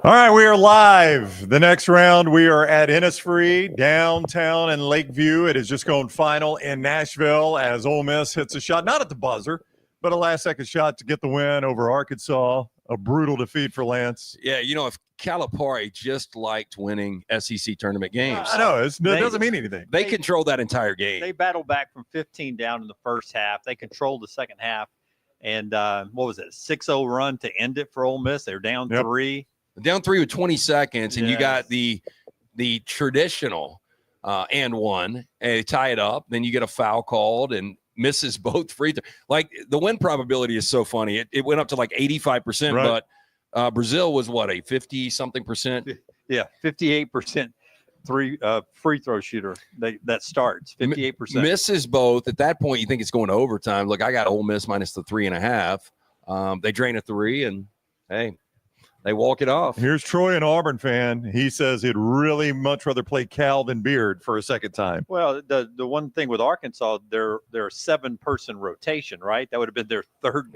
All right, we are live. The next round, we are at Innisfree, downtown in Lakeview. It is just going final in Nashville as Ole Miss hits a shot, not at the buzzer, but a last-second shot to get the win over Arkansas. A brutal defeat for Lance. Yeah, you know, if Calipari just liked winning SEC tournament games. I know, it doesn't mean anything. They control that entire game. They battled back from 15 down in the first half. They controlled the second half. And what was it, 6-0 run to end it for Ole Miss? They were down 3. Down 3 with 20 seconds, and you got the traditional and one, and tie it up. Then you get a foul called and misses both free throws. Like, the win probability is so funny. It went up to like 85%, right. But Brazil was what, a 50-something percent? Yeah, 58% free throw shooter. That starts 58%. Misses both. At that point, you think it's going to overtime. Look, I got Ole Miss minus the 3.5. They drain a 3, and hey, they walk it off. Here's Troy, an Auburn fan. He says he'd really much rather play Cal than Beard for a second time. Well, the one thing with Arkansas, they're a 7-person rotation, right? That would have been their third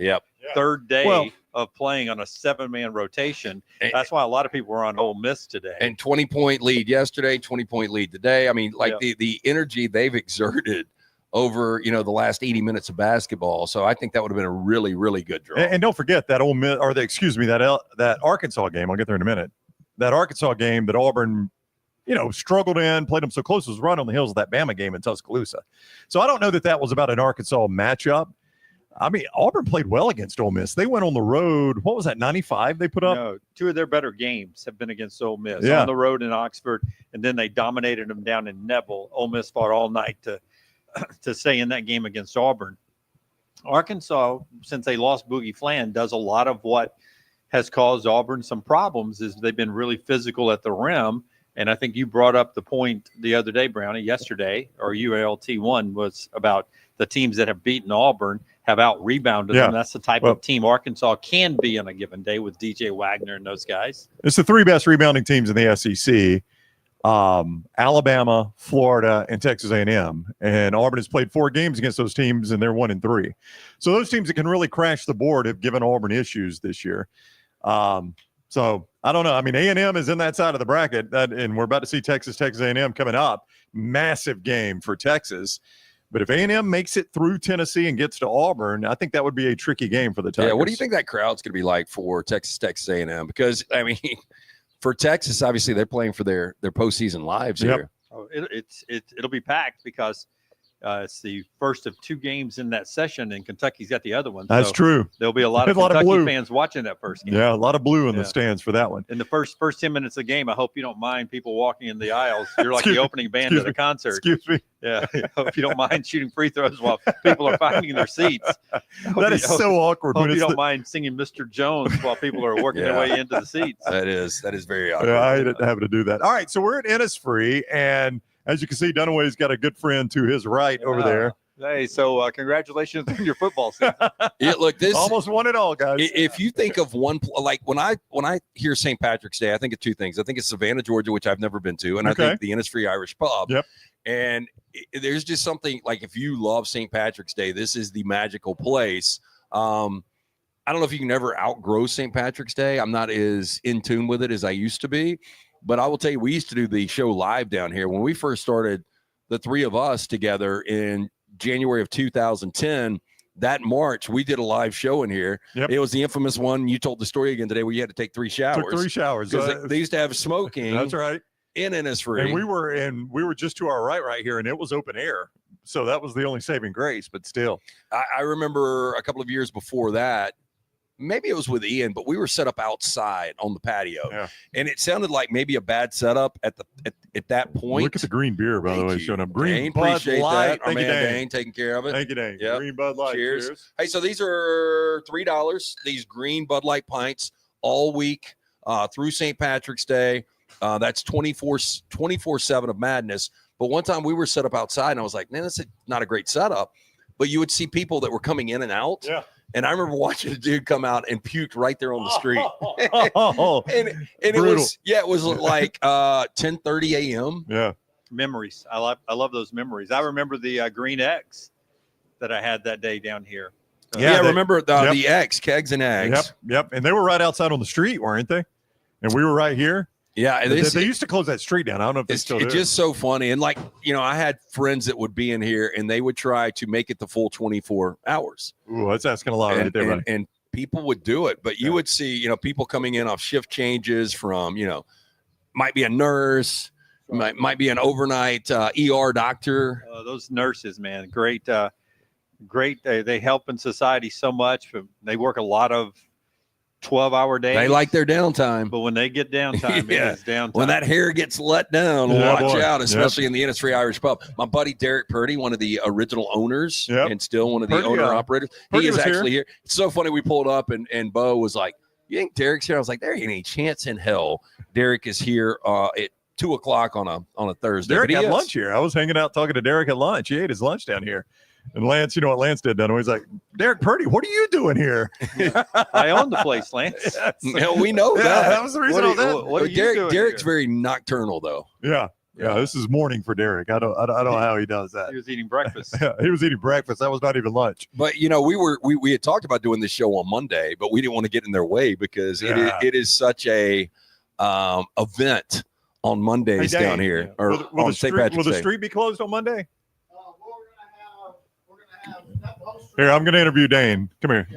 day of playing on a 7-man rotation. That's why a lot of people were on Ole Miss today. And 20-point lead yesterday, 20-point lead today. I mean, like the energy they've exerted over, the last 80 minutes of basketball. So I think that would have been a really, really good draw. And don't forget that Ole Miss, or that Arkansas game. I'll get there in a minute. That Arkansas game that Auburn, struggled in, played them so close, was right on the heels of that Bama game in Tuscaloosa. So I don't know that was about an Arkansas matchup. I mean, Auburn played well against Ole Miss. They went on the road. What was that, 95 they put up? No, 2 of their better games have been against Ole Miss. On the road in Oxford, and then they dominated them down in Neville. Ole Miss fought all night to stay in that game against Auburn. Arkansas, since they lost Boogie Flan, does a lot of what has caused Auburn some problems. Is they've been really physical at the rim. And I think you brought up the point the other day, Brownie, yesterday, or UALT1, was about the teams that have beaten Auburn have out-rebounded them. That's the type of team Arkansas can be on a given day with DJ Wagner and those guys. It's the 3 best rebounding teams in the SEC. Alabama, Florida, and Texas A&M. And Auburn has played 4 games against those teams, and they're 1-3. So those teams that can really crash the board have given Auburn issues this year. So I don't know. I mean, A&M is in that side of the bracket, and we're about to see Texas A&M coming up. Massive game for Texas. But if A&M makes it through Tennessee and gets to Auburn, I think that would be a tricky game for the Tigers. Yeah, what do you think that crowd's going to be like for Texas A&M? Because, I mean, for Texas, obviously, they're playing for their postseason lives here. Oh, it'll be packed because it's the first of 2 games in that session, and Kentucky's got the other one. That's true. There'll be a lot of Kentucky fans watching that first game. Yeah, a lot of blue in the stands for that one. In the first 10 minutes of the game, I hope you don't mind people walking in the aisles. You're like the opening band at a concert. Excuse me. Yeah, I hope you don't mind shooting free throws while people are finding their seats. That is so awkward. Hope you don't mind singing Mr. Jones while people are working their way into the seats. That is very awkward. Yeah, I hate having to do that. All right, so we're at Innisfree, and as you can see, Dunaway's got a good friend to his right over there. Hey, so congratulations on your football season. Yeah, look, this almost won it all, guys. If you think of one, like when I hear St. Patrick's Day, I think of 2 things. I think it's Savannah, Georgia, which I've never been to, and I think the Inisfree Irish Pub. Yep. And there's just something like, if you love St. Patrick's Day, this is the magical place. I don't know if you can ever outgrow St. Patrick's Day. I'm not as in tune with it as I used to be, but I will tell you, we used to do the show live down here when we first started. The 3 of us together in January of 2010, that March, we did a live show in here. Yep. It was the infamous one. You told the story again today where you had to take 3 showers. Took 3 showers. They used to have smoking. That's right. In Innisfree. And we were just to our right here, and it was open air. So that was the only saving grace, but still. I remember a couple of years before that, maybe it was with Ian, but we were set up outside on the patio. Yeah. And it sounded like maybe a bad setup at that point. Look at the green beer, by the way, showing up. Green Dane, Bud appreciate Light. that. Our Thank you, man Dane. Dane taking care of it. Thank you, Dane. Yep. Green Bud Light. Cheers. Hey, so these are $3. These green Bud Light pints all week through St. Patrick's Day. That's 24/7 of madness. But one time we were set up outside, and I was like, man, that's not a great setup. But you would see people that were coming in and out. Yeah. And I remember watching a dude come out and puked right there on the street. and Brutal. it was like 10:30 a.m. Yeah. Memories. I love those memories. I remember the green eggs that I had that day down here. Yeah, remember the eggs, kegs and eggs. Yep. And they were right outside on the street, weren't they? and we were right here. Yeah, They used to close that street down. I don't know if they still do. It's just so funny. And like, I had friends that would be in here and they would try to make it the full 24 hours. Ooh, that's asking a lot right there, buddy. And people would do it, but you would see, people coming in off shift changes from, might be a nurse, might be an overnight ER doctor. Those nurses, man, great. They help in society so much. They work a lot of 12-hour days. They like their downtime. But when they get downtime, yeah. It's downtime. When that hair gets let down, watch out, especially in the Innisfree Irish Pub. My buddy Derek Purdy, one of the original owners and still one of the owner-operators, he is actually here. It's so funny. We pulled up and Bo was like, you think Derek's here? I was like, there ain't any chance in hell Derek is here at 2 o'clock on a Thursday. Derek had lunch here. I was hanging out talking to Derek at lunch. He ate his lunch down here. And Lance, you know what Lance did down there? He's like, Derek Purdy, what are you doing here? I own the place, Lance. We know that. That was the reason. What are you doing Derek's here? very nocturnal, though. Yeah. This is morning for Derek. I don't know how he does that. He was eating breakfast. He was eating breakfast. That was not even lunch. But we had talked about doing this show on Monday, but we didn't want to get in their way because it is such a event on Mondays down here or on St. Patrick's Day. Will the street be closed on Monday? Here, I'm going to interview Dane. Come here.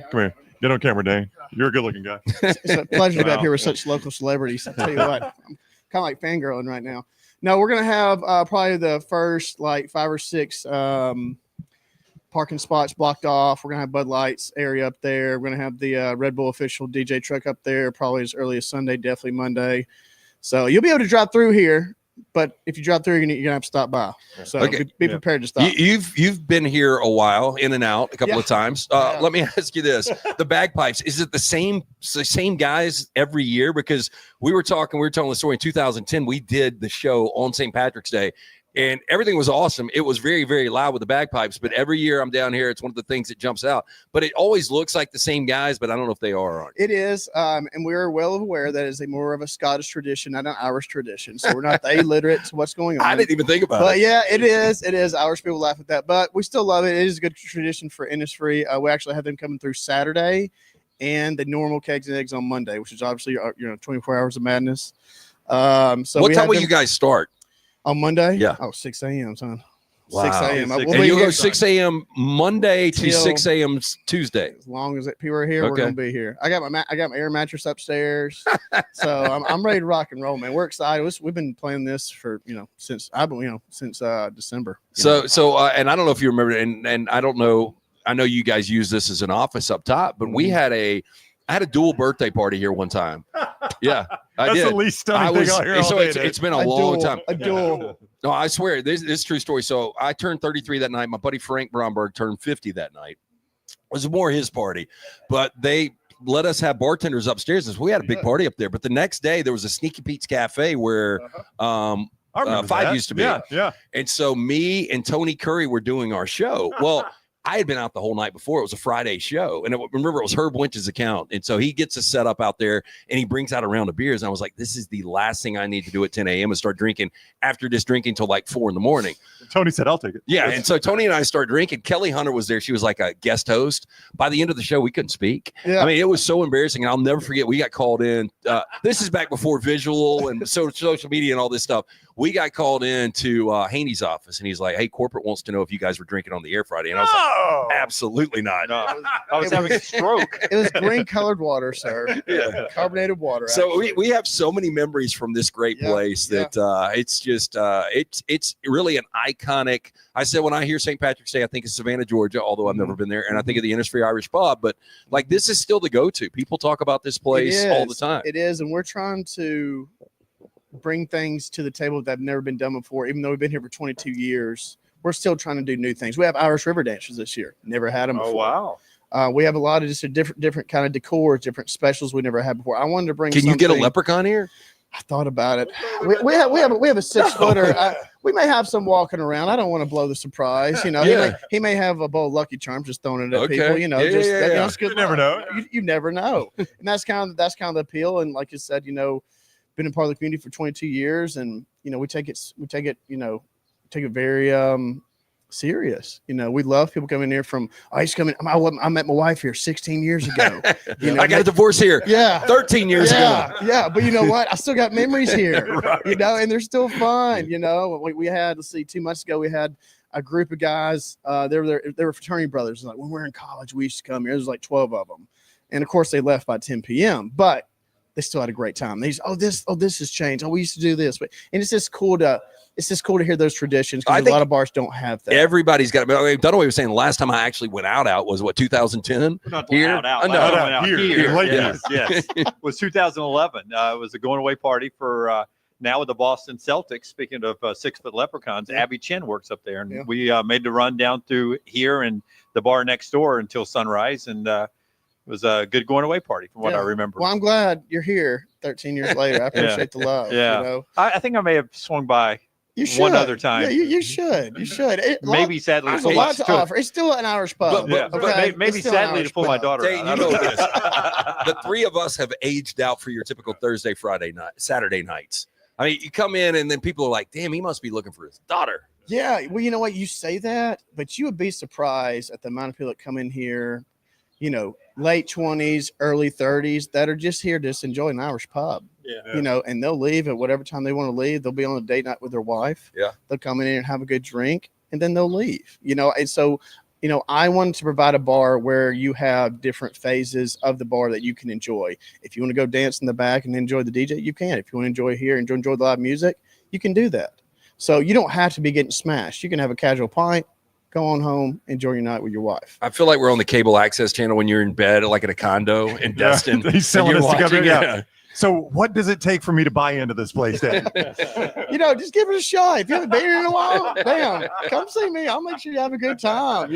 Get on camera, Dane. You're a good-looking guy. It's a pleasure to be up here with such local celebrities. I'll tell you what, I'm kind of like fangirling right now. No, we're going to have probably the first 5 or 6 parking spots blocked off. We're going to have Bud Light's area up there. We're going to have the Red Bull official DJ truck up there probably as early as Sunday, definitely Monday. So you'll be able to drive through here. But if you drive through, you're gonna have to stop by. So be prepared to stop. You've been here a while, in and out a couple of times. Let me ask you this: the bagpipes, is it the same guys every year? Because we were telling the story in 2010. We did the show on St. Patrick's Day. And everything was awesome. It was very, very loud with the bagpipes. But every year I'm down here, it's one of the things that jumps out. But it always looks like the same guys, but I don't know if they are or aren't. It is. And we're well aware that is more of a Scottish tradition, not an Irish tradition. So we're not illiterate to what's going on. I didn't even think about it. But yeah, it is. It is. Irish people laugh at that. But we still love it. It is a good tradition for Innisfree. We actually have them coming through Saturday and the normal kegs and eggs on Monday, which is obviously 24 hours of madness. So what time will you guys start? On Monday? Yeah. 6 a.m., son. Wow. 6 a.m. And you'll go 6 a.m. Monday to 6 a.m. Tuesday. As long as people are here, we're gonna be here. I got my air mattress upstairs, so I'm ready to rock and roll, man. We're excited. We've been playing this for since December. So and I don't know if you remember, and I don't know. I know you guys use this as an office up top, but I had a dual birthday party here one time. Yeah, That's the least stunning thing I hear. So it's been a long time. A dual. No, I swear this is a true story. So I turned 33 that night. My buddy Frank Bromberg turned 50 that night. It was more his party, but they let us have bartenders upstairs. So we had a big party up there. But the next day there was a Sneaky Pete's Cafe where Five used to be. Yeah. And so me and Tony Curry were doing our show. Well, I had been out the whole night before. It was a Friday show. And remember, it was Herb Winch's account. And so he gets us set up out there and he brings out a round of beers. And I was like, this is the last thing I need to do at 10 a.m. is start drinking after just drinking till 4 a.m. Tony said, I'll take it. Yeah. And so Tony and I started drinking. Kelly Hunter was there. She was like a guest host. By the end of the show, we couldn't speak. Yeah. I mean, it was so embarrassing. And I'll never forget, we got called in. This is back before visual and social media and all this stuff. We got called in to Haney's office, and he's like, hey, corporate wants to know if you guys were drinking on the air Friday. And I was like, absolutely not. No, I was having a stroke. It was green-colored water, sir. Yeah. Carbonated water. So we have so many memories from this great place that it's just it's really an iconic. I said when I hear St. Patrick's Day, I think of Savannah, Georgia, although I've never been there, and I think of the Innisfree Irish Pub. But this is still the go-to. People talk about this place all the time. It is, and we're trying to bring things to the table that have never been done before. Even though we've been here for 22 years, we're still trying to do new things. We have Irish River dancers this year. Never had them before. Wow. We have a lot of just different kind of decors, different specials we never had before. I wanted to bring. Can you get a leprechaun here? I thought about it. We have a 6-footer. We may have some walking around. I don't want to blow the surprise. He may have a bowl of Lucky Charms just throwing it at people. That's good. You never know. You never know. And that's kind of the appeal. And like you said, been a part of the community for 22 years, and we take it very Serious. We love people coming here from, I used to come in. I met my wife here 16 years ago. I got a divorce here. Yeah. 13 years ago. Yeah. But you know what? I still got memories here, Right. and they're still fun. We had, 2 months ago, we had a group of guys. They were fraternity brothers. Like when we were in college, we used to come here. There was like 12 of them. And of course they left by 10 PM, but they still had a great time. They just, this has changed. We used to do this. And it's just cool to hear those traditions, because a lot of bars don't have that. Everybody's got. Dunaway was saying the last time I actually went out was what, 2010? Not Here? out. No, Last time I went out here. Yes. It was 2011. It was a going away party for now with the Boston Celtics. Speaking of 6-foot leprechauns, Abby Chin works up there, and we made the run down through here and the bar next door until sunrise, and it was a good going away party from what I remember. Well, I'm glad you're here 13 years later. I appreciate the love. Yeah. I think I may have swung by. You should. One other time. Yeah, you should. You should. Maybe sadly, there's a lot to offer. It's still an Irish pub. But maybe sadly to pull my daughter out. You know this. The three of us have aged out for your typical Thursday, Friday night, Saturday nights. I mean, you come in and then people are like, damn, he must be looking for his daughter. Yeah. Well, you know what? You say that, but you would be surprised at the amount of people that come in here, late 20s, early 30s, that are just here to just enjoy an Irish pub. Yeah. And they'll leave at whatever time they want to leave. They'll be on a date night with their wife. Yeah. They'll come in here and have a good drink, and then they'll leave. And so, I wanted to provide a bar where you have different phases of the bar that you can enjoy. If you want to go dance in the back and enjoy the DJ, you can. If you want to enjoy here and enjoy the live music, you can do that. So you don't have to be getting smashed. You can have a casual pint, go on home, enjoy your night with your wife. I feel like we're on the cable access channel when you're in bed, like in a condo in Destin. He's selling us together. Yeah. So what does it take for me to buy into this place, Dan? Just give it a shot. If you haven't been here in a while, damn, come see me. I'll make sure you have a good time.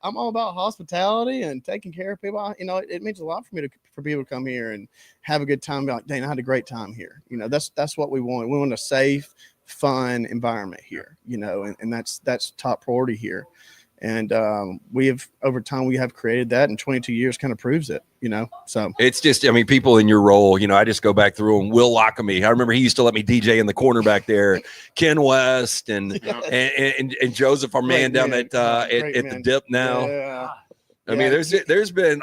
I'm all about hospitality and taking care of people. It means a lot for me for people to come here and have a good time. Be like, Dane, I had a great time here. That's what we want. We want a safe, fun environment here. And that's top priority here. And we have, over time, we have created that, and 22 years kind of proves it, so it's just, people in your role, I just go back through and Will Lockamy. I remember he used to let me DJ in the corner back there, Ken West and Joseph, our man down at the Dip now. Yeah. There's been,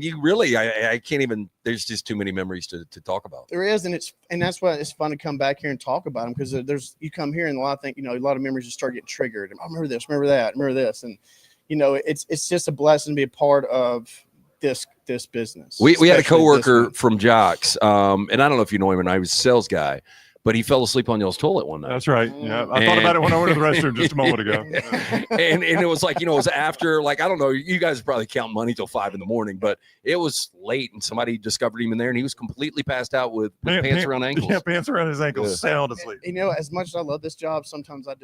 you really, I can't even, there's just too many memories to talk about. There is. And that's why it's fun to come back here and talk about them, because you come here and a lot of memories just start getting triggered. I remember this, remember that, remember this. And, it's just a blessing to be a part of this business. We had a coworker from Jocks. And I don't know if you know him, and I was a sales guy, but he fell asleep on y'all's toilet one night. That's right. Yeah, I thought about it when I went to the restroom just a moment ago. and it was like, it was after, I don't know, you guys probably count money till 5 a.m, but it was late and somebody discovered him in there and he was completely passed out with pants around ankles. Yeah, pants around his ankles, sound asleep. As much as I love this job, sometimes I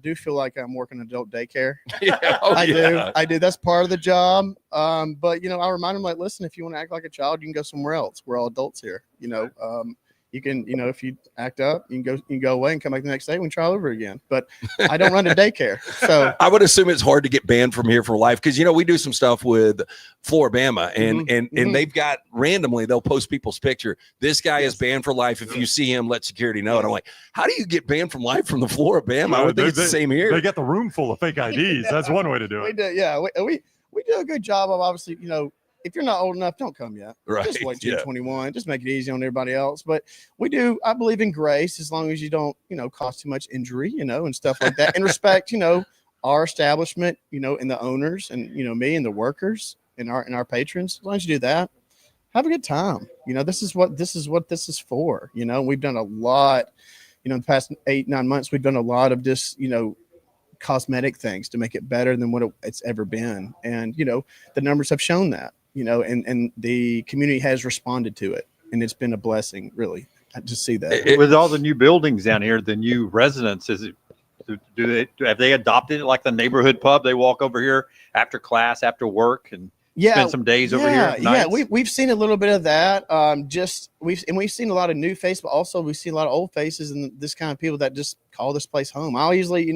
do feel like I'm working adult daycare. Yeah, I do. That's part of the job. But I remind them, listen, if you want to act like a child, you can go somewhere else. We're all adults here. You can, if you act up, you can go away and come back the next day and we try all over again. But I don't run a daycare. So I would assume it's hard to get banned from here for life, because we do some stuff with Floribama and they've got randomly, they'll post people's picture. This guy is banned for life. If you see him, let security know. And I'm like, how do you get banned from life from the Floribama? I would think it's the same here. They got the room full of fake IDs. That's one way to do it. We do, yeah. We do a good job of, obviously, if you're not old enough, don't come yet. Right. Just wait till you're 21. Just make it easy on everybody else. But I believe in grace, as long as you don't, cause too much injury, and stuff like that. And respect, our establishment, and the owners and, me and the workers and our patrons. As long as you do that, have a good time. This is what this is for. We've done a lot, in the past 8-9 months, we've done a lot of just, cosmetic things to make it better than what it's ever been. And, the numbers have shown that. And the community has responded to it, and it's been a blessing, really, to see that. With all the new buildings down here, the new residents, have they adopted it like the neighborhood pub? They walk over here after class, after work, and spend some days over here. Yeah, we've seen a little bit of that. We've seen a lot of new faces, but also we've seen a lot of old faces and this kind of people that just call this place home. I usually,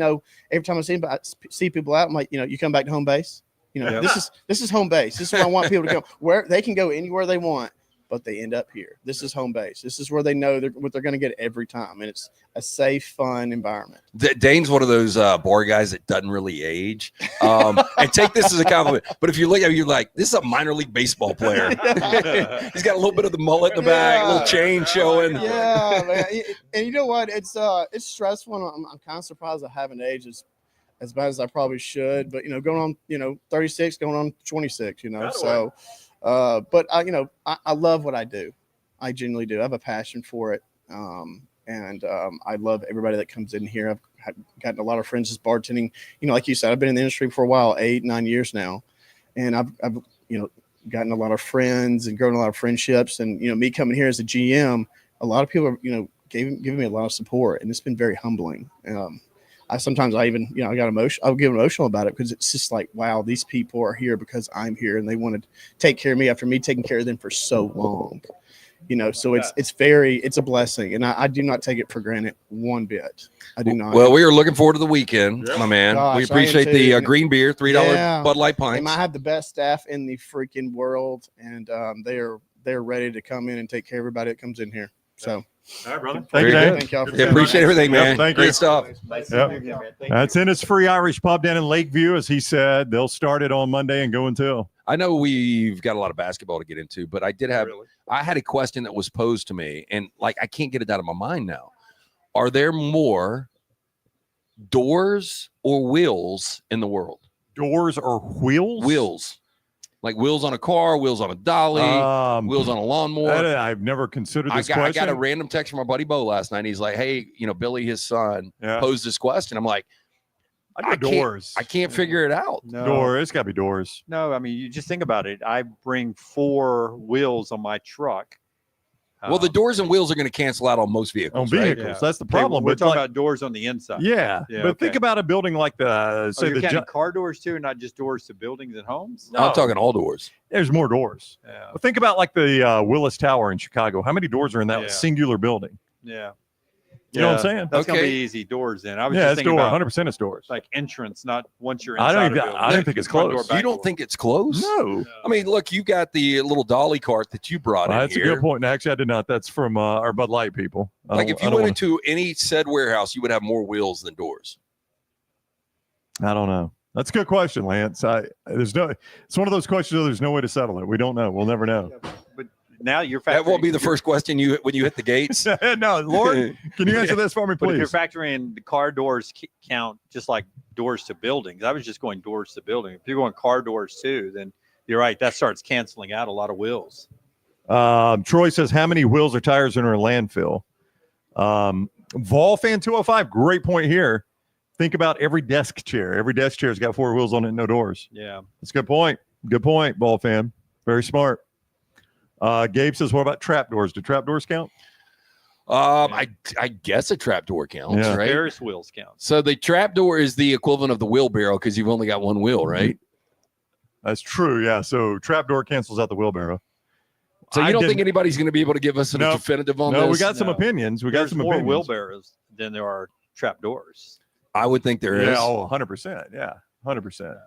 every time I see people out, I'm like, you come back to home base. This is home base. This is where I want people to go, where they can go anywhere they want, but they end up here. This is home base. This is where they know what they're going to get every time, and it's a safe, fun environment. Dane's one of those bar guys that doesn't really age. And take this as a compliment. But if you look at him, you're like, this is a minor league baseball player. He's got a little bit of the mullet in the back, a little chain showing. Yeah, man. And you know what? It's stressful. I'm kind of surprised I haven't aged as bad as I probably should. But, going on, 36, going on 26, So, but I love what I do. I genuinely do. I have a passion for it. And I love everybody that comes in here. I've gotten a lot of friends just bartending. Like you said, I've been in the industry for a while, 8-9 years now. And I've gotten a lot of friends and grown a lot of friendships. And, me coming here as a GM, a lot of people are, giving me a lot of support, and it's been very humbling. I even, I got emotional. I'll get emotional about it because it's just like, wow, these people are here because I'm here, and they want to take care of me after me taking care of them for so long. So it's a blessing, and I do not take it for granted one bit. I do not. Well, we are looking forward to the weekend, my man. Gosh, we appreciate the green beer, $3 Bud Light pints. And I have the best staff in the freaking world, and they're ready to come in and take care of everybody that comes in here. So. All right, brother. Thank you, Dan. Thank y'all. Appreciate everything, man. Yep, thank you. Great stuff. That's Innisfree Irish Pub down in Lakeview, as he said. They'll start it on Monday and go until. I know we've got a lot of basketball to get into, but I had a question that was posed to me, and I can't get it out of my mind now. Are there more doors or wheels in the world? Doors or wheels? Wheels. Like wheels on a car, wheels on a dolly, wheels on a lawnmower. I've never considered this question. I got a random text from my buddy Bo last night. He's like, hey, Billy, his son, posed this question. I'm like, doors. I can't figure it out. No. Doors. It's got to be doors. No, I mean, you just think about it. I bring 4 wheels on my truck. Well, the doors and wheels are going to cancel out on most vehicles. On vehicles, right? that's the problem. We're talking about doors on the inside. Yeah, but think about a building like you're counting car doors too, not just doors to buildings and homes. No, I'm talking all doors. There's more doors. Yeah. But think about like the Willis Tower in Chicago. How many doors are in that singular building? Yeah. You know what I'm saying? That's gonna be easy. Doors in. I was just thinking door. about 100% it's doors. like entrance, not once you're inside. I don't think it's close. You don't think it's close? No. I mean, look, you got the little dolly cart that you brought in That's here. a good point. And actually, I did not. That's from our Bud Light people. Like if you went into any said warehouse, you would have more wheels than doors. I don't know. That's a good question, Lance. It's one of those questions. There's no way to settle it. We don't know. We'll never know. But now you're factoring. That won't be the first question when you hit the gates. No, Lord, can you answer this for me, please? But if you're factoring the car doors count just like doors to buildings, I was just going doors to building. If you're going car doors too, then you're right. That starts canceling out a lot of wheels. Troy says, how many wheels or tires in our landfill? Vol fan 205, great point here. Think about every desk chair. Every desk chair's got 4 wheels on it, no doors. Yeah. That's a good point. Good point, Ball fan. Very smart. Gabe says, what about trap doors? Do trap doors count? I guess a trap door counts, right? Ferris wheels count. So the trap door is the equivalent of the wheelbarrow because you've only got one wheel, right? That's true, yeah. So trap door cancels out the wheelbarrow. So you don't think anybody's going to be able to give us a definitive on this? No, we got some opinions. There's more wheelbarrows than there are trap doors. I would think there is. Yeah, 100%. Yeah, 100%.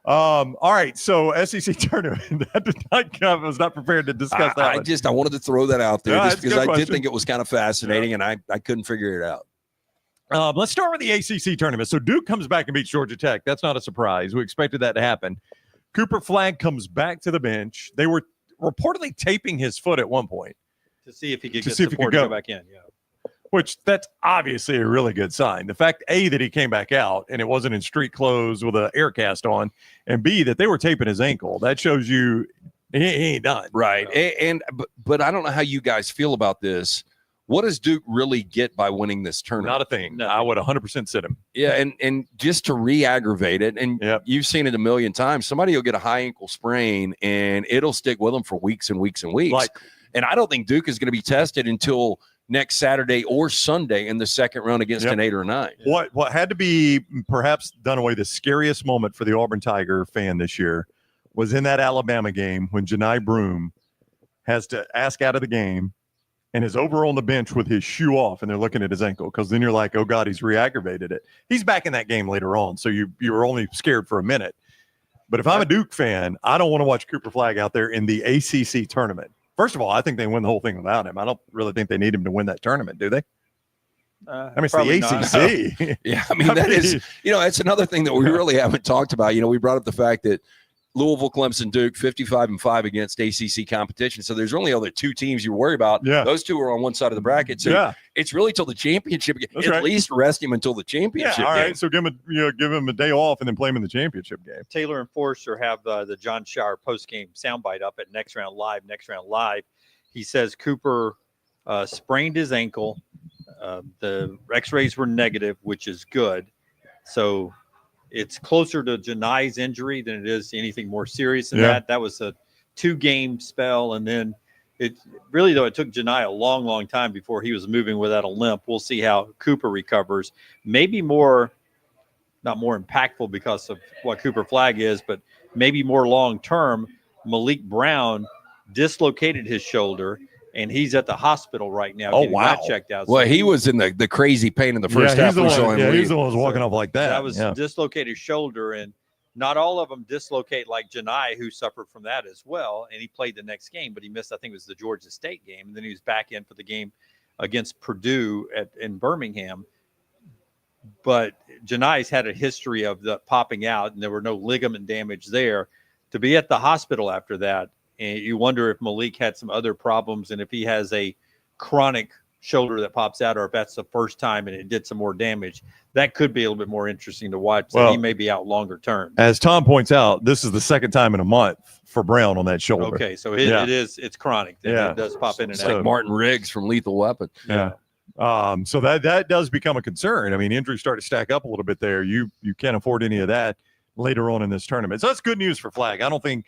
All right, so SEC tournament. That did not come. I was not prepared to discuss that. I wanted to throw that out there just because I did think it was kind of fascinating, and I couldn't figure it out. Let's start with the ACC tournament. So Duke comes back and beats Georgia Tech. That's not a surprise. We expected that to happen. Cooper Flagg comes back to the bench. They were reportedly taping his foot at one point to see if he could get support to go back in. Yeah. Which that's obviously a really good sign. The fact, A, that he came back out and it wasn't in street clothes with an air cast on, and B, that they were taping his ankle. That shows you he ain't done. Right. But I don't know how you guys feel about this. What does Duke really get by winning this tournament? Not a thing. No. I would 100% sit him. Yeah, and just to re-aggravate it, and you've seen it a million times, somebody will get a high ankle sprain, and it'll stick with them for weeks and weeks and weeks. And I don't think Duke is going to be tested until next Saturday or Sunday in the second round against an 8 or 9. What had to be perhaps Dunaway the scariest moment for the Auburn Tiger fan this year was in that Alabama game when Janai Broome has to ask out of the game and is over on the bench with his shoe off, and they're looking at his ankle because then you're like, oh, God, he's re-aggravated it. He's back in that game later on, so you were only scared for a minute. But if I'm a Duke fan, I don't want to watch Cooper Flagg out there in the ACC tournament. First of all, I think they win the whole thing without him. I don't really think they need him to win that tournament, do they? I mean, it's Probably the not. ACC. Yeah, I mean, that is, it's another thing that we really haven't talked about. We brought up the fact that Louisville, Clemson, Duke, 55-5 against ACC competition. So there's only other two teams you worry about. Yeah. Those two are on one side of the bracket. So it's really till the championship. That's At right. least rest him until the championship. Yeah, all right. game. So give him a day off and then play him in the championship game. Taylor and Forrester have the John Shower post-game soundbite up at Next Round Live. He says Cooper sprained his ankle. The x-rays were negative, which is good. So it's closer to Janai's injury than it is anything more serious than that. That was a 2-game spell. And then it took Janai a long, long time before he was moving without a limp. We'll see how Cooper recovers. Maybe not more impactful because of what Cooper Flagg is, but maybe more long-term. Malik Brown dislocated his shoulder, and he's at the hospital right now getting that checked out. Well, he was in the crazy pain in the first half. He's the one who was walking off like that. That was dislocated shoulder, and not all of them dislocate like Janai, who suffered from that as well, and he played the next game, but he missed, I think it was the Georgia State game, and then he was back in for the game against Purdue in Birmingham. But Janai's had a history of the popping out, and there were no ligament damage there. To be at the hospital after that, and you wonder if Malik had some other problems and if he has a chronic shoulder that pops out, or if that's the first time and it did some more damage. That could be a little bit more interesting to watch. So he may be out longer term. As Tom points out, this is the second time in a month for Brown on that shoulder. Okay, so it's chronic. It does pop in and It's out. like Martin Riggs from Lethal Weapon. Yeah. So that does become a concern. I mean, injuries start to stack up a little bit there. You can't afford any of that later on in this tournament. So that's good news for Flagg. I don't think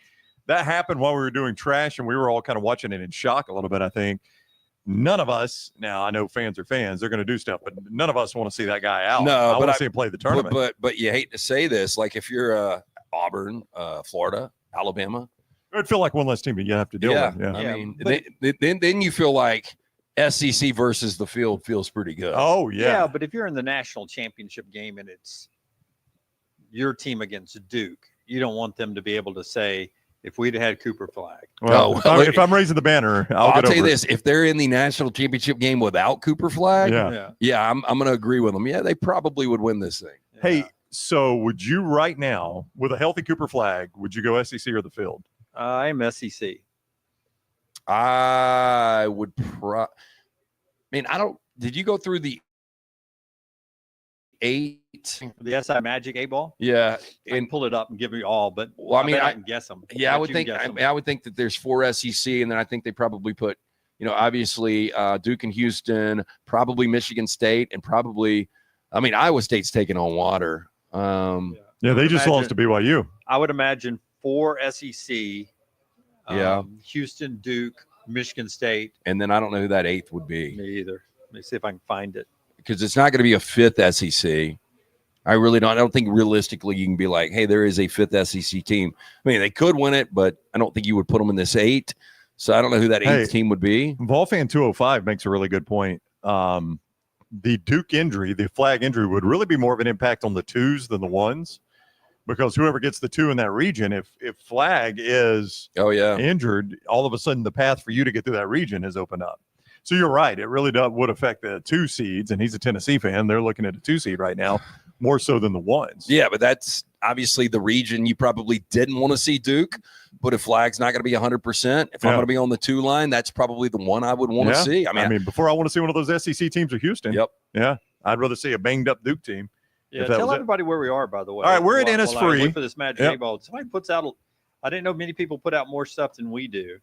that happened while we were doing trash, and we were all kind of watching it in shock a little bit, I think. None of us, now I know fans are fans, they're going to do stuff, but none of us want to see that guy out. No, I want to see him play the tournament. But you hate to say this, like if you're Auburn, Florida, Alabama, it would feel like one less team that you have to deal with. Yeah. I mean, then you feel like SEC versus the field feels pretty good. Oh, yeah. Yeah, but if you're in the national championship game and it's your team against Duke, you don't want them to be able to say, if we'd had Cooper Flagg. Well, if I'm raising the banner, I'll tell you this. If they're in the national championship game without Cooper Flagg, I'm going to agree with them. Yeah, they probably would win this thing. Yeah. Hey, so would you right now, with a healthy Cooper Flagg, would you go SEC or the field? I'm SEC. I would did you go through the 8? The SI Magic 8-ball? Yeah. And pull it up and give you all, but I can guess them. Yeah, I would think that there's 4 SEC, and then I think they probably put, obviously Duke and Houston, probably Michigan State, and probably, Iowa State's taking on water. They just lost to BYU. I would imagine 4 SEC. Houston, Duke, Michigan State. And then I don't know who that 8th would be. Me either. Let me see if I can find it. Because it's not going to be a 5th SEC. I really don't. I don't think realistically you can be like, hey, there is a 5th SEC team. I mean, they could win it, but I don't think you would put them in this 8. So I don't know who that 8th team would be. Volfan 205 makes a really good point. The Duke injury, the Flagg injury, would really be more of an impact on the 2s than the 1s, because whoever gets the 2 in that region, if Flagg is injured, all of a sudden the path for you to get through that region has opened up. So you're right. It really would affect the 2 seeds, and he's a Tennessee fan. They're looking at a 2 seed right now, more so than the 1s. Yeah, but that's obviously the region you probably didn't want to see Duke. But if Flagg's not going to be 100%, if I'm going to be on the 2 line, that's probably the one I would want to see. I mean, before I want to see one of those SEC teams or Houston. Yep. Yeah, I'd rather see a banged up Duke team. Yeah, tell everybody where we are, by the way. All right, we're at Innisfree. Wait for this Magic 8-ball. Somebody puts out I didn't know many people put out more stuff than we do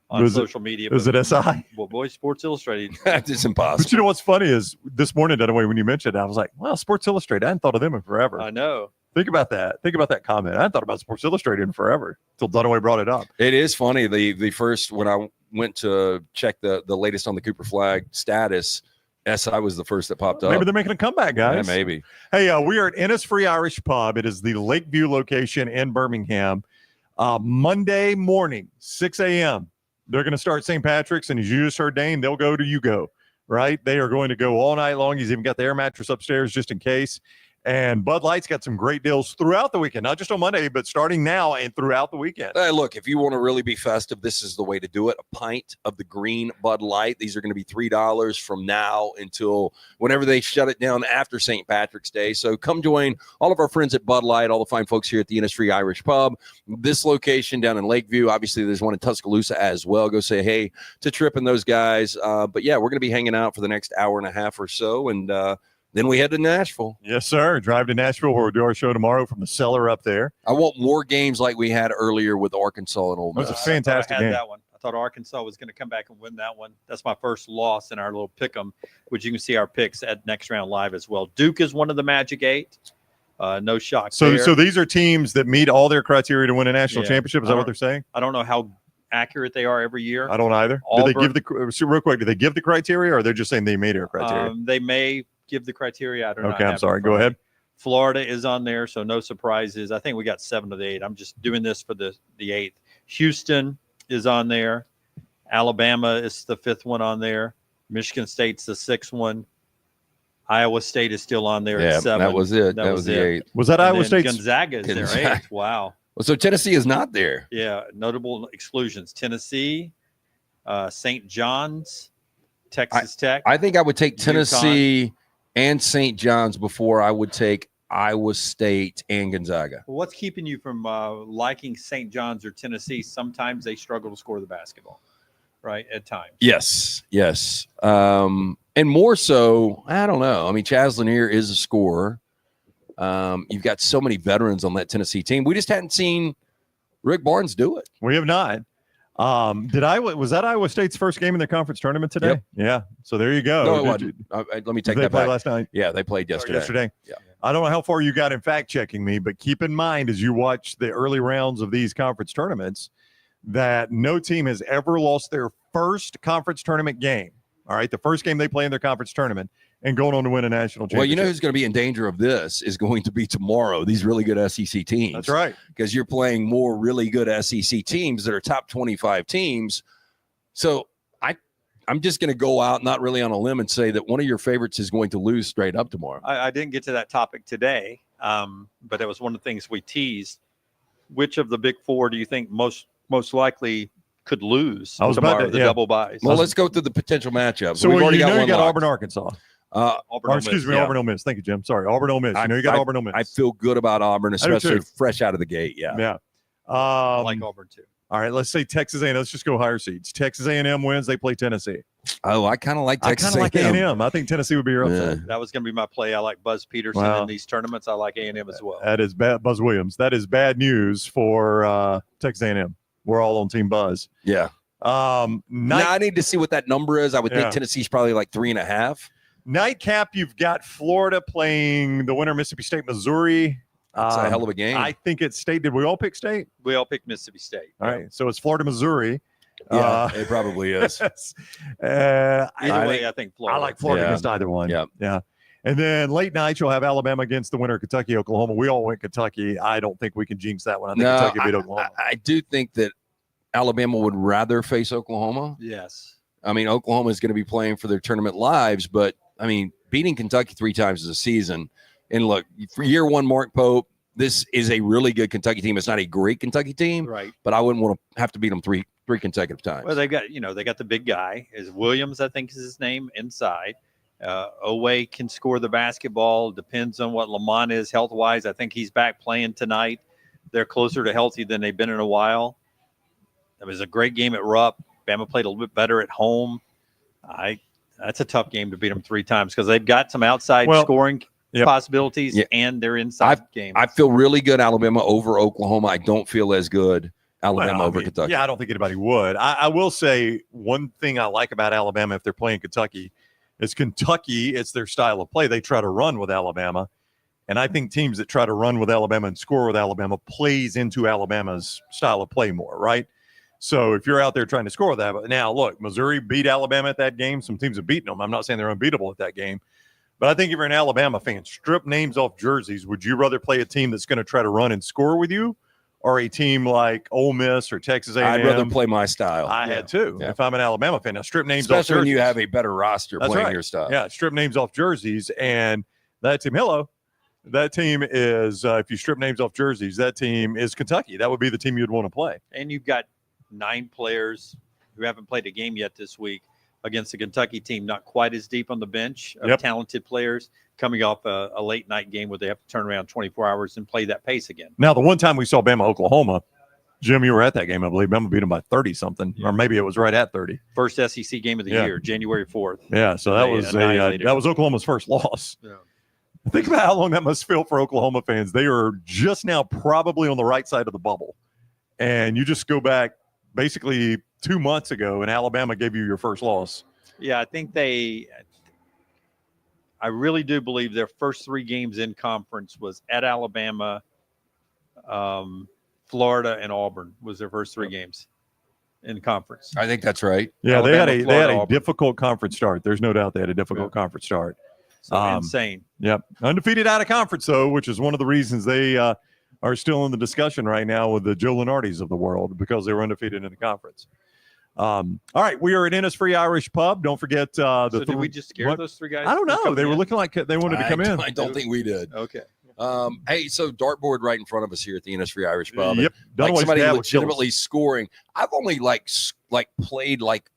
on social media. Was it SI? Well, boy, Sports Illustrated. It's impossible. But you know what's funny is this morning, Dunaway, when you mentioned it, I was like, well, Sports Illustrated. I hadn't thought of them in forever. I know. Think about that. Think about that comment. I hadn't thought about Sports Illustrated in forever until Dunaway brought it up. It is funny. The first, when I went to check the latest on the Cooper Flagg status, SI was the first that popped up. Maybe they're making a comeback, guys. Yeah, maybe. Hey, we are at Innisfree Irish Pub. It is the Lakeview location in Birmingham. Monday morning, 6 a.m. They're going to start St. Patrick's, and as you just heard Dane, they'll go to You Go, right? They are going to go all night long. He's even got the air mattress upstairs just in case. And Bud Light's got some great deals throughout the weekend, not just on Monday, but starting now and throughout the weekend. Look, if you want to really be festive, this is the way to do it. A pint of the green Bud Light. These are going to be $3 from now until whenever they shut it down after St. Patrick's Day. So come join all of our friends at Bud Light, all the fine folks here at the Inisfree Irish Pub. This location down in Lakeview. Obviously, there's one in Tuscaloosa as well. Go say hey to Tripp and those guys. But yeah, we're going to be hanging out for the next hour and a half or so. And then we head to Nashville. Yes, sir. Drive to Nashville where we'll do our show tomorrow from the cellar up there. I want more games like we had earlier with Arkansas and Ole Miss. It was a fantastic game. That one. I thought Arkansas was going to come back and win that one. That's my first loss in our little pick'em, which you can see our picks at Next Round Live as well. Duke is one of the Magic 8. No shock there. So these are teams that meet all their criteria to win a national championship. Is that what they're saying? I don't know how accurate they are every year. I don't either. Auburn, do they give the criteria, or they're just saying they made our criteria? They may give the criteria. I don't know. Okay, I'm sorry. Go ahead. Florida is on there, so no surprises. I think we got 7 of the 8. I'm just doing this for the 8th. Houston is on there. Alabama is the 5th one on there. Michigan State's the 6th one. Iowa State is still on there at 7. That was it. That was the 8th. Was that Iowa State? Gonzaga is there 8th. Wow. Well, so Tennessee is not there. Yeah, notable exclusions. Tennessee, St. John's, Texas Tech. I think I would take Tennessee and St. John's before I would take Iowa State and Gonzaga. Well, what's keeping you from liking St. John's or Tennessee? Sometimes they struggle to score the basketball, right, at times. Yes. And more so, I don't know. I mean, Chaz Lanier is a scorer. You've got so many veterans on that Tennessee team. We just hadn't seen Rick Barnes do it. We have not. Was that Iowa State's first game in the conference tournament today? Yep. Yeah. So there you go. No, it wasn't. Let me take that back. back. Last night? Yeah, they played yesterday. Yeah. I don't know how far you got in fact checking me, but keep in mind as you watch the early rounds of these conference tournaments that no team has ever lost their first conference tournament game. All right. The first game they play in their conference tournament and going on to win a national championship. Well, you know who's going to be in danger of this is going to be tomorrow, these really good SEC teams. That's right. Because you're playing more really good SEC teams that are top 25 teams. So I'm just going to go out, not really on a limb, and say that one of your favorites is going to lose straight up tomorrow. I didn't get to that topic today, but it was one of the things we teased. Which of the big 4 do you think most likely could lose tomorrow, the double buys? Well, let's go through the potential matchups. So we've already got one. You got Auburn, Arkansas. Auburn, Auburn, Ole Miss. Thank you, Jim. Sorry, Auburn, Ole Miss. You got Auburn, Ole Miss. I feel good about Auburn, especially fresh out of the gate. Yeah. I like Auburn too. All right, let's say Texas A&M. Let's just go higher seeds. Texas A&M wins. They play Tennessee. Oh, I kind of like Texas A&M. I kind of like A&M. I think Tennessee would be your upset. That was going to be my play. I like Buzz Peterson in these tournaments. I like A&M as well. That is bad. Buzz Williams. That is bad news for Texas A&M. We're all on Team Buzz. Yeah. Now I need to see what that number is. I would think Tennessee's probably like 3.5. Nightcap, you've got Florida playing the winner, Mississippi State, Missouri. It's a hell of a game. I think it's State. Did we all pick State? We all picked Mississippi State. All right. So it's Florida, Missouri. Yeah, it probably is. Either way, I think Florida. I like Florida against either one. Yeah. And then late night, you'll have Alabama against the winner, Kentucky, Oklahoma. We all went Kentucky. I don't think we can jinx that one. I think Kentucky beat Oklahoma. I do think that Alabama would rather face Oklahoma. Yes. I mean, Oklahoma is going to be playing for their tournament lives, but I mean, beating Kentucky 3 times as a season. And look, for year 1, Mark Pope, this is a really good Kentucky team. It's not a great Kentucky team, right? But I wouldn't want to have to beat them three consecutive times. Well, they got the big guy. Is Williams, I think is his name, inside. Owe can score the basketball. Depends on what Lamont is health-wise. I think he's back playing tonight. They're closer to healthy than they've been in a while. It was a great game at Rupp. Bama played a little bit better at home. That's a tough game to beat them 3 times because they've got some outside scoring possibilities and they're inside games. I feel really good Alabama over Oklahoma. I don't feel as good Alabama over Kentucky. Yeah, I don't think anybody would. I will say one thing I like about Alabama if they're playing Kentucky is Kentucky, it's their style of play. They try to run with Alabama. And I think teams that try to run with Alabama and score with Alabama plays into Alabama's style of play more, right? So if you're out there trying to score with that, now look, Missouri beat Alabama at that game. Some teams have beaten them. I'm not saying they're unbeatable at that game. But I think if you're an Alabama fan, strip names off jerseys. Would you rather play a team that's going to try to run and score with you or a team like Ole Miss or Texas A&M? I'd rather play my style. I had too. If I'm an Alabama fan. Now, strip names especially off jerseys. When you have a better roster playing your style. Yeah, strip names off jerseys. And that team, hello. That team is, if you strip names off jerseys, that team is Kentucky. That would be the team you'd want to play. And you've got 9 players who haven't played a game yet this week against the Kentucky team, not quite as deep on the bench of talented players coming off a late night game where they have to turn around 24 hours and play that pace again. Now, the one time we saw Bama, Oklahoma, Jim, you were at that game, I believe. Bama beat them by 30-something, or maybe it was right at 30. First SEC game of the year, January 4th. Yeah, so that was that was Oklahoma's first loss. Yeah. Think about how long that must feel for Oklahoma fans. They are just now probably on the right side of the bubble. And you just go back basically 2 months ago, and Alabama gave you your first loss. Yeah, I really do believe their first 3 games in conference was at Alabama, Florida, and Auburn was their first 3 games in conference. I think that's right. Yeah, Alabama, they had a difficult conference start. There's no doubt they had a difficult conference start. So insane. Yep. Undefeated out of conference, though, which is one of the reasons they are still in the discussion right now with the Joe Lunardis of the world, because they were undefeated in the conference. All right, we are at Innisfree Irish Pub. Don't forget did we just scare those 3 guys? I don't know. They were looking like they wanted to come in. I don't think we did. Okay. Hey, so dartboard right in front of us here at the Innisfree Irish Pub. Yep. Like somebody legitimately scoring. I've only like played like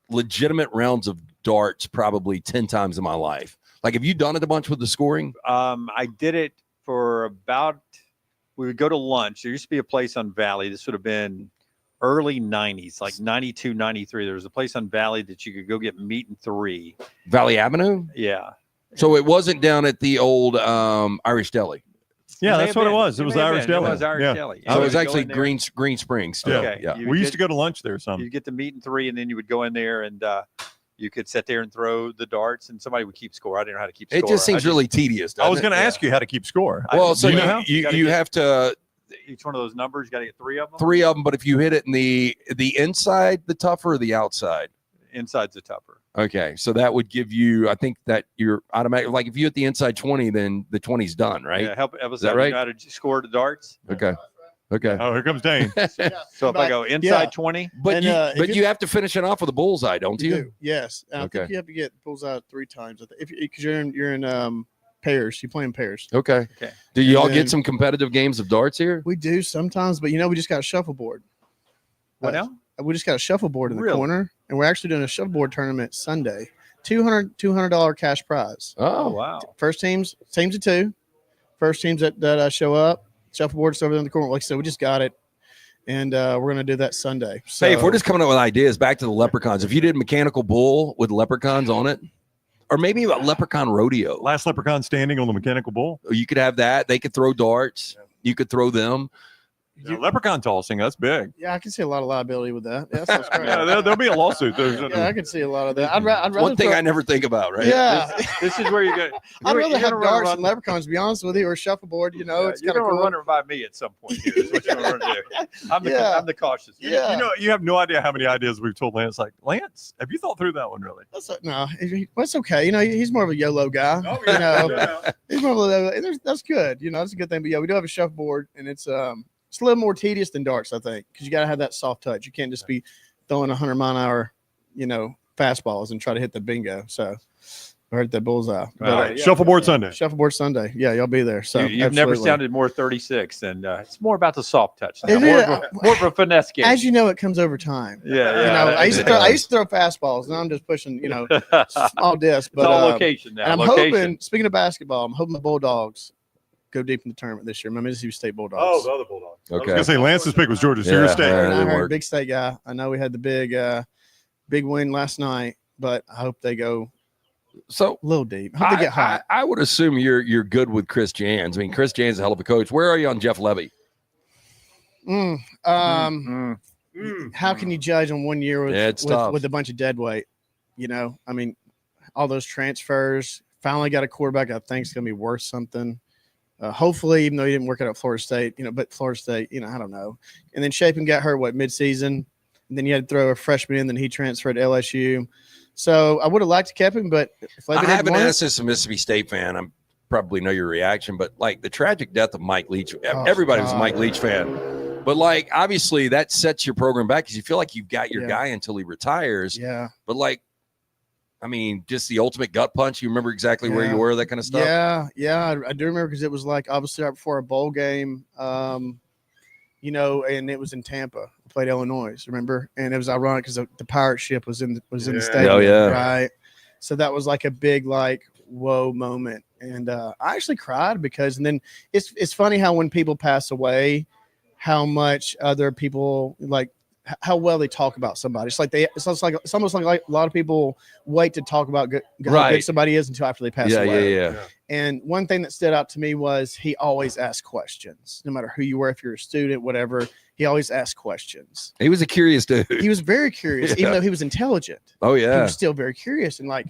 legitimate rounds of darts probably 10 times in my life. Like, have you done it a bunch with the scoring? I did it for we would go to lunch. There used to be a place on Valley. This would have been early 90s, like 92, 93. There was a place on Valley that you could go get meat and 3. Valley Avenue? Yeah. So it wasn't down at the old Irish Deli. Yeah, that's what it was. It was Irish Deli. It was Irish Deli. So it was actually Green Springs still. Okay. Yeah. We used to go to lunch there some. You get the meat and 3, and then you would go in there and you could sit there and throw the darts, and somebody would keep score. I didn't know how to keep score. It just seems really tedious. I was going to ask you how to keep score. Well, so you know you have to each one of those numbers. You got to get 3 of them. 3 of them, but if you hit it in the inside, the tougher, or the outside. Inside's the tougher. Okay, so that would give you. I think that you're automatic. Like if you hit the inside 20, then the 20's done, right? Yeah, help Evan. Is that right? You know how to score the darts. Okay. Oh, here comes Dane. So if I go inside 20, but you have to finish it off with a bullseye, don't you? Yes. And I think you have to get bullseye 3 times. Because you're in pairs. You play in pairs. Okay. Do y'all get some competitive games of darts here? We do sometimes, but we just got a shuffleboard. What now? We just got a shuffleboard in the corner, and we're actually doing a shuffleboard tournament Sunday. $200 cash prize. Oh, wow. First teams of 2. First teams that show up, shuffleboard's over there in the corner. Like I said, we just got it, and we're going to do that Sunday. So, hey, if we're just coming up with ideas, back to the leprechauns. If you did mechanical bull with leprechauns on it, or maybe a leprechaun rodeo. Last leprechaun standing on the mechanical bull. You could have that. They could throw darts. You could throw them. Leprechaun tossing, that's big. Yeah, I can see a lot of liability with that. Yeah, that's great. There'll be a lawsuit. I can see a lot of that. I'd rather one thing I never think about, right? Yeah, this is where you go. I'd rather have darts and leprechauns, to be honest with you, or shuffleboard. It's kind of cool. Run it by me at some point. Here, is what you're going to do. I'm the cautious. Yeah. You have no idea how many ideas we've told Lance. Like, Lance, have you thought through that one really? No, that's okay. He's more of a YOLO guy. He's more of a that's good. That's a good thing. But we do have a shuffleboard, and it's a little more tedious than darts, I think, because you got to have that soft touch. You can't just be throwing 100-mile-an-hour, fastballs and try to hit the bingo. So, or hit the bullseye. Shuffleboard Sunday. Shuffleboard Sunday. Yeah, y'all be there. So you've never sounded more 36, and it's more about the soft touch. Now. More of a finesse game. As you know, it comes over time. Yeah. I used to throw fastballs. Now I'm just pushing, small discs. But it's all location now. And I'm hoping. Speaking of basketball, I'm hoping the Bulldogs go deep in the tournament this year. My Mississippi State Bulldogs. Oh, the other Bulldogs. Okay. I was going to say Lance's pick was Georgia State. I heard big state guy. I know we had the big win last night, but I hope they go a little deep. I hope they get hot. I would assume you're good with Chris Jans. I mean, Chris Jans is a hell of a coach. Where are you on Jeff Levy? How can you judge on 1 year with a bunch of dead weight? I mean, all those transfers. Finally got a quarterback I think is going to be worth something. Hopefully, even though he didn't work out at Florida State, but Florida State, I don't know. And then Shapen got hurt, mid-season? And then you had to throw a freshman in, then he transferred to LSU. So I would have liked to keep him, but if I haven't asked this a Mississippi State fan. I probably know your reaction, but like the tragic death of Mike Leach, everybody was a Mike Leach fan. But like obviously that sets your program back because you feel like you've got your guy until he retires. Yeah. But like, I mean, just the ultimate gut punch. You remember exactly where you were, that kind of stuff. Yeah, I do remember because it was like obviously right before a bowl game, you know, and it was in Tampa. We played Illinois, remember? And it was ironic because the pirate ship was in the stadium, right? So that was like a big like whoa moment, and I actually cried because, and then it's funny how when people pass away, how much other people like. How well they talk about somebody. It's almost like a lot of people wait to talk about how good somebody is until after they pass away. Yeah. And one thing that stood out to me was he always asked questions, no matter who you were, if you're a student, whatever. He always asked questions. He was a curious dude. He was very curious, even though he was intelligent. Oh yeah, he was still very curious. And like,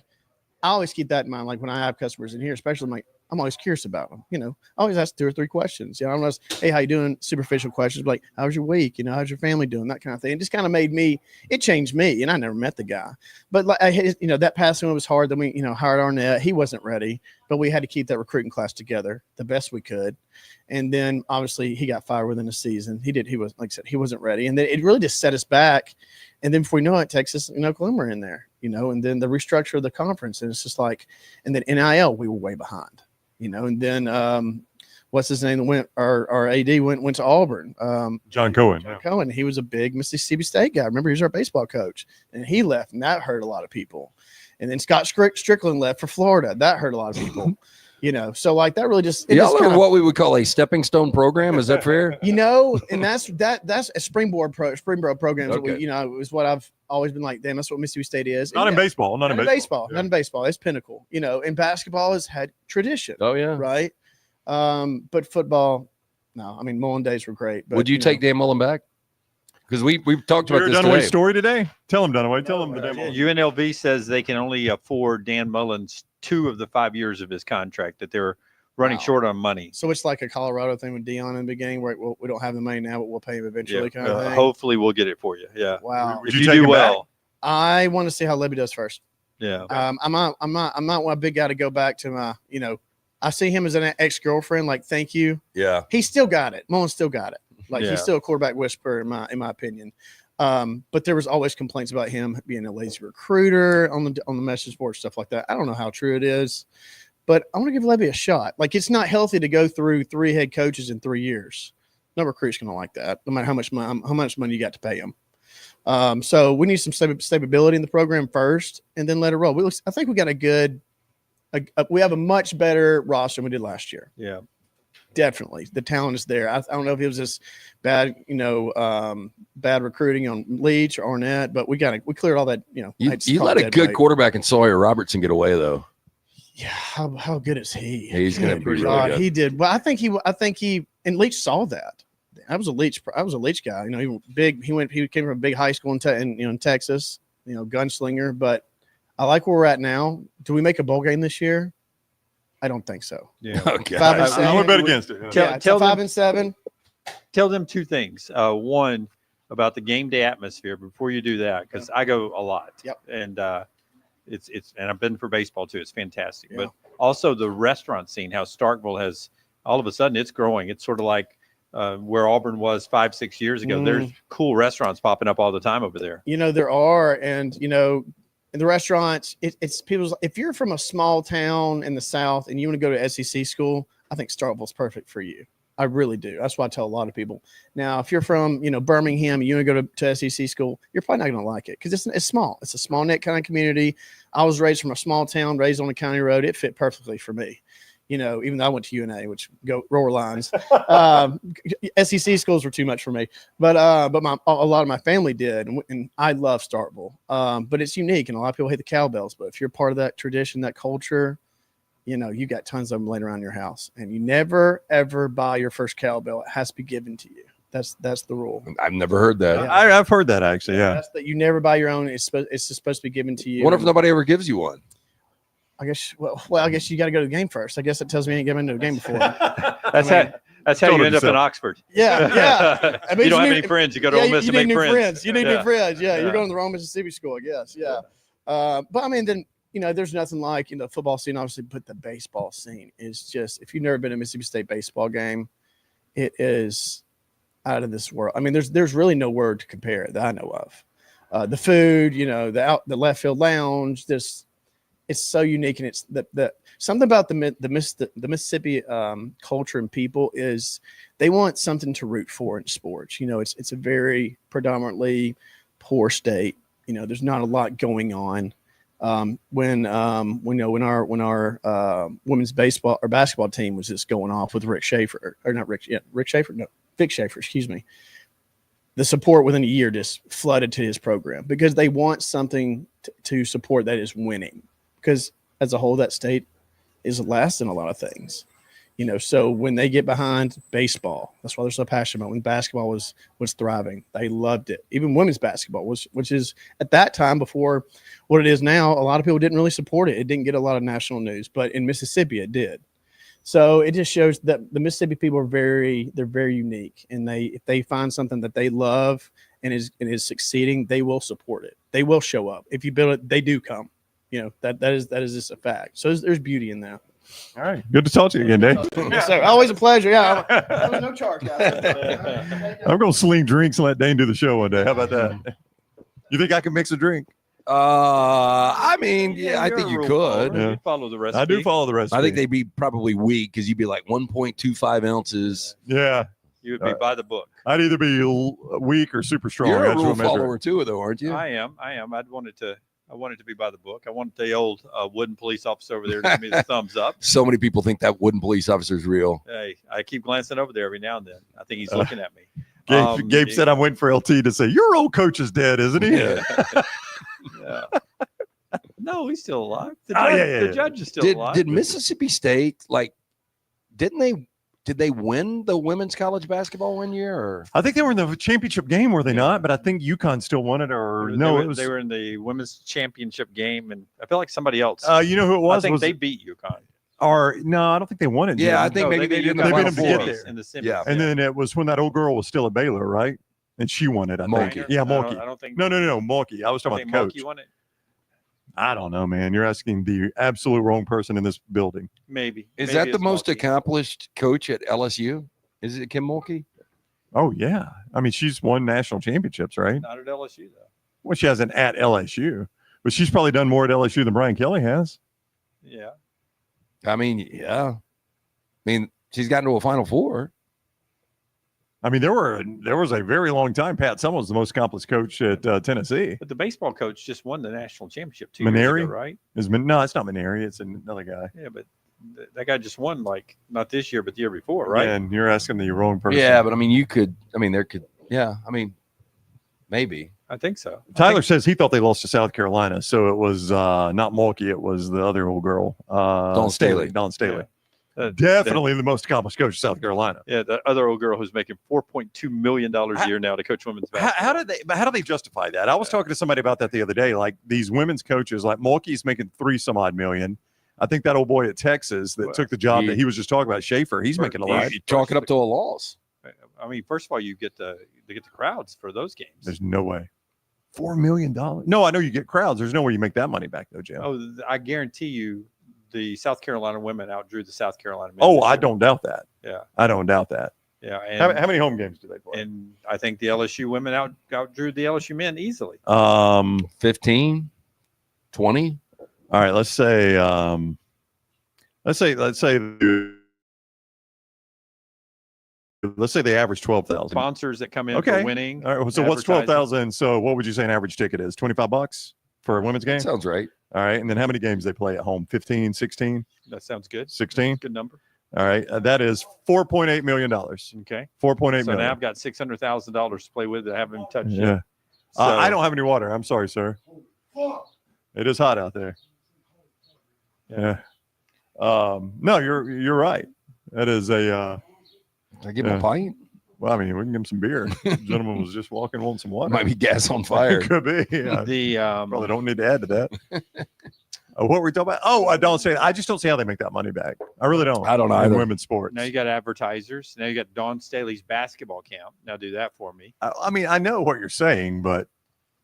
I always keep that in mind. Like when I have customers in here, especially, I'm always curious about them. You know, I always ask 2 or 3 questions. You know, I'm always, hey, how you doing? Superficial questions, like, how's your week? You know, how's your family doing? That kind of thing. It just kind of it changed me. And I never met the guy, but like, you know, that passing was hard. Then we, you know, hired Arnett. He wasn't ready, but we had to keep that recruiting class together the best we could. And then obviously he got fired within a season. He was, like I said, he wasn't ready. And then it really just set us back. And then before you know it, Texas and Oklahoma are in there, you know, and then the restructure of the conference. And it's just like, and then NIL, we were way behind. You know, and then what's his name that went? Our AD went to Auburn. John Cohen. Cohen. He was a big Mississippi State guy. Remember, he was our baseball coach, and he left, and that hurt a lot of people. And then Scott Strickland left for Florida. That hurt a lot of people. You know, so like that really just y'all are what we would call a stepping stone program. Is that fair? You know, and that's a springboard program. Okay. That you know, it was what I've always been like. Damn, that's what Mississippi State is. Not in baseball. Not in baseball. Not in baseball. It's pinnacle. You know, and basketball has had tradition. Oh yeah, right. But football, no. I mean, Mullen days were great. But, would you take Dan Mullen back? Because we've talked about this Dunaway today. Story today. Tell him, Dunaway. Tell him the Dan Mullen. UNLV says they can only afford Dan Mullen's 2 of the 5 years of his contract, that they're running short on money. So it's like a Colorado thing with Dion in the beginning, where we don't have the money now, but we'll pay him eventually. Kind of thing. Hopefully, we'll get it for you. Yeah. Wow. If you do well, I want to see how Libby does first. Yeah. I'm not a big guy to go back to my. You know, I see him as an ex-girlfriend. Like, thank you. Yeah. He still got it. Mullen still got it. Like he's still a quarterback whisperer in my opinion. But there was always complaints about him being a lazy recruiter on the message board, stuff like that. I don't know how true it is, but I want to give Levy a shot. Like, it's not healthy to go through 3 head coaches in 3 years. No recruit's going to like that, no matter how much money you got to pay them. So we need some stability in the program first, and then let it roll. I think we got we have a much better roster than we did last year. Yeah. Definitely, the talent is there. I don't know if it was just bad, bad recruiting on Leach or Arnett, but we cleared all that. You let a good quarterback in Sawyer Robertson get away though. Yeah, how good is he? He's going to be really good. He did. Well, I think he and Leach saw that. I was a Leach guy. You know, he was big. He came from a big high school in Texas. You know, gunslinger. But I like where we're at now. Do we make a bowl game this year? I don't think so. Yeah. Okay. 5 and 7. I would bet against it. Tell 5 and 7. Tell them 2 things. One, about the game day atmosphere before you do that, because I go a lot. Yep. And it's and I've been for baseball too. It's fantastic. Yeah. But also the restaurant scene, how Starkville has all of a sudden it's growing. It's sort of like where Auburn was 5-6 years ago. There's cool restaurants popping up all the time over there. You know, there are, and in the restaurants, it's people's. If you're from a small town in the South and you want to go to SEC school, I think Starkville's perfect for you. I really do. That's what I tell a lot of people. Now, if you're from, Birmingham, and you want to go to SEC school, you're probably not going to like it because it's small. It's a small knit kind of community. I was raised from a small town, raised on a county road. It fit perfectly for me. Even though I went to UNA, which go Roar Lions. SEC schools were too much for me, but a lot of my family did, and I love Starkville. But it's unique, and a lot of people hate the cowbells. But if you're part of that tradition, that culture, you got tons of them laying around your house, and you never ever buy your first cowbell. It has to be given to you. That's the rule. I've never heard that. Yeah. I've heard that actually. Yeah. That's that you never buy your own. It's just supposed to be given to you. What if nobody ever gives you one? I guess. Well, I guess you got to go to the game first. I guess it tells me you ain't been to a game before. That's how you end up in Oxford. Yeah. I mean, you don't have any friends. You go to Ole Miss to make friends. You need new friends. Yeah, you're going to the wrong Mississippi school, I guess. Yeah. But I mean, then there's nothing like football scene, obviously, but the baseball scene is just. If you've never been to a Mississippi State baseball game, it is out of this world. I mean, there's really no word to compare it that I know of. The food, the left field lounge, this. it's so unique, and it's the something about the Mississippi culture and people is they want something to root for in sports. You know, it's a very predominantly poor state. You know, there's not a lot going on. When our women's baseball or basketball team was just going off with Vic Schaefer, excuse me. The support within a year just flooded to his program because they want something to support that is winning. Because as a whole, that state is last in a lot of things, you know. So when they get behind baseball, that's why they're so passionate about. When basketball was thriving, they loved it. Even women's basketball which is at that time before what it is now. A lot of people didn't really support it. It didn't get a lot of national news, but in Mississippi, it did. So it just shows that the Mississippi people are very unique, and if they find something that they love and is succeeding, they will support it. They will show up. If you build it, they do come. You know, that is just a fact. So there's beauty in that. All right, good to talk to you again, Dave. Yes, sir. Always a pleasure. Yeah, that was no charge, guys. I'm gonna sling drinks and let Dane do the show one day. How about that? You think I can mix a drink? I mean, yeah, I think you could. Yeah. You follow the recipe. I do follow the recipe. I think they'd be probably weak because you'd be like 1.25 ounces. Yeah. You would be by the book. I'd either be weak or super strong. You're a That's rule what I measure. follower too, though, aren't you? I am. I want it to be by the book. I want the old wooden police officer over there to give me the thumbs up. So many people think that wooden police officer is real. Hey, I keep glancing over there every now and then. I think he's looking at me. Gabe said I'm waiting for LT to say, your old coach is dead, isn't he? Yeah. No, he's still alive. The judge is still alive. Did Mississippi State, did they win the women's college basketball one year? Or? I think they were in the championship game, were they not? But I think UConn still won it, or they were in the women's championship game, and I feel like somebody else. You know who it was? I think they beat UConn. Or no, I don't think they won it. Yeah, I think maybe they did in the Final Four. In the semis. Yeah, and then it was when that old girl was still at Baylor, right? And she won it. I think. Yeah, Mulkey. I don't think. No, Mulkey. I was talking about the coach. Mulkey won it. I don't know, man. You're asking the absolute wrong person in this building. Maybe. Is that the most accomplished coach at LSU? Is it Kim Mulkey? Oh yeah. I mean, she's won national championships, right? Not at LSU though. Well, she hasn't at LSU, but she's probably done more at LSU than Brian Kelly has. Yeah. I mean, yeah. I mean, she's gotten to a Final Four. I mean, there was a very long time Pat Summerall was the most accomplished coach at Tennessee. But the baseball coach just won the national championship 2 Maneri? years ago, right? No, it's not Maneri. It's another guy. Yeah, but that guy just won, not this year, but the year before, right? Yeah, and you're asking the wrong person. Yeah, but I mean, maybe. I think so. Tyler says he thought they lost to South Carolina, so it was not Mulkey. It was the other old girl, Dawn Staley. Yeah. Definitely the most accomplished coach of South Carolina. Yeah, the other old girl who's making $4.2 million a year now to coach women's basketball. How do they justify that? I was talking to somebody about that the other day. Like these women's coaches, like Mulkey's making $3-some-odd million. I think that old boy at Texas that took the job that he was just talking about, Schaefer, he's making a lot. You chalk it up to a loss. I mean, first of all, you get the crowds for those games. There's no way. $4 million. No, I know you get crowds. There's no way you make that money back though, Jim. Oh, I guarantee you, the South Carolina women outdrew the South Carolina men. Oh, I don't doubt that. Yeah, I don't doubt that. Yeah. And, how many home games do they play? And I think the LSU women outdrew the LSU men easily. 15, 20. All right, let's say they average 12,000. Sponsors that come in for winning. All right, so what's 12,000? So what would you say an average ticket is? $25 for a women's game? Sounds right. All right, and then how many games they play at home? 15, 16? That sounds good. 16? Good number. All right, that is $4.8 million. Okay. $4.8 million. So now I've got $600,000 to play with that I haven't touched Yeah. yet. So, I don't have any water. I'm sorry, sir. It is hot out there. Yeah. No, you're right. That is a. Did I give him a pint? Well, I mean, we can give him some beer. The gentleman was just walking, wanting some water. Might be gas on fire. It could be. Yeah. Probably don't need to add to that. What were we talking about? Oh, I just don't see how they make that money back. I really don't. I don't know. In women's sports. Now you got advertisers. Now you got Dawn Staley's basketball camp. Now do that for me. I mean, I know what you're saying, but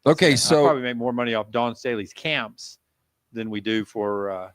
okay, I'll probably make more money off Dawn Staley's camps than we do for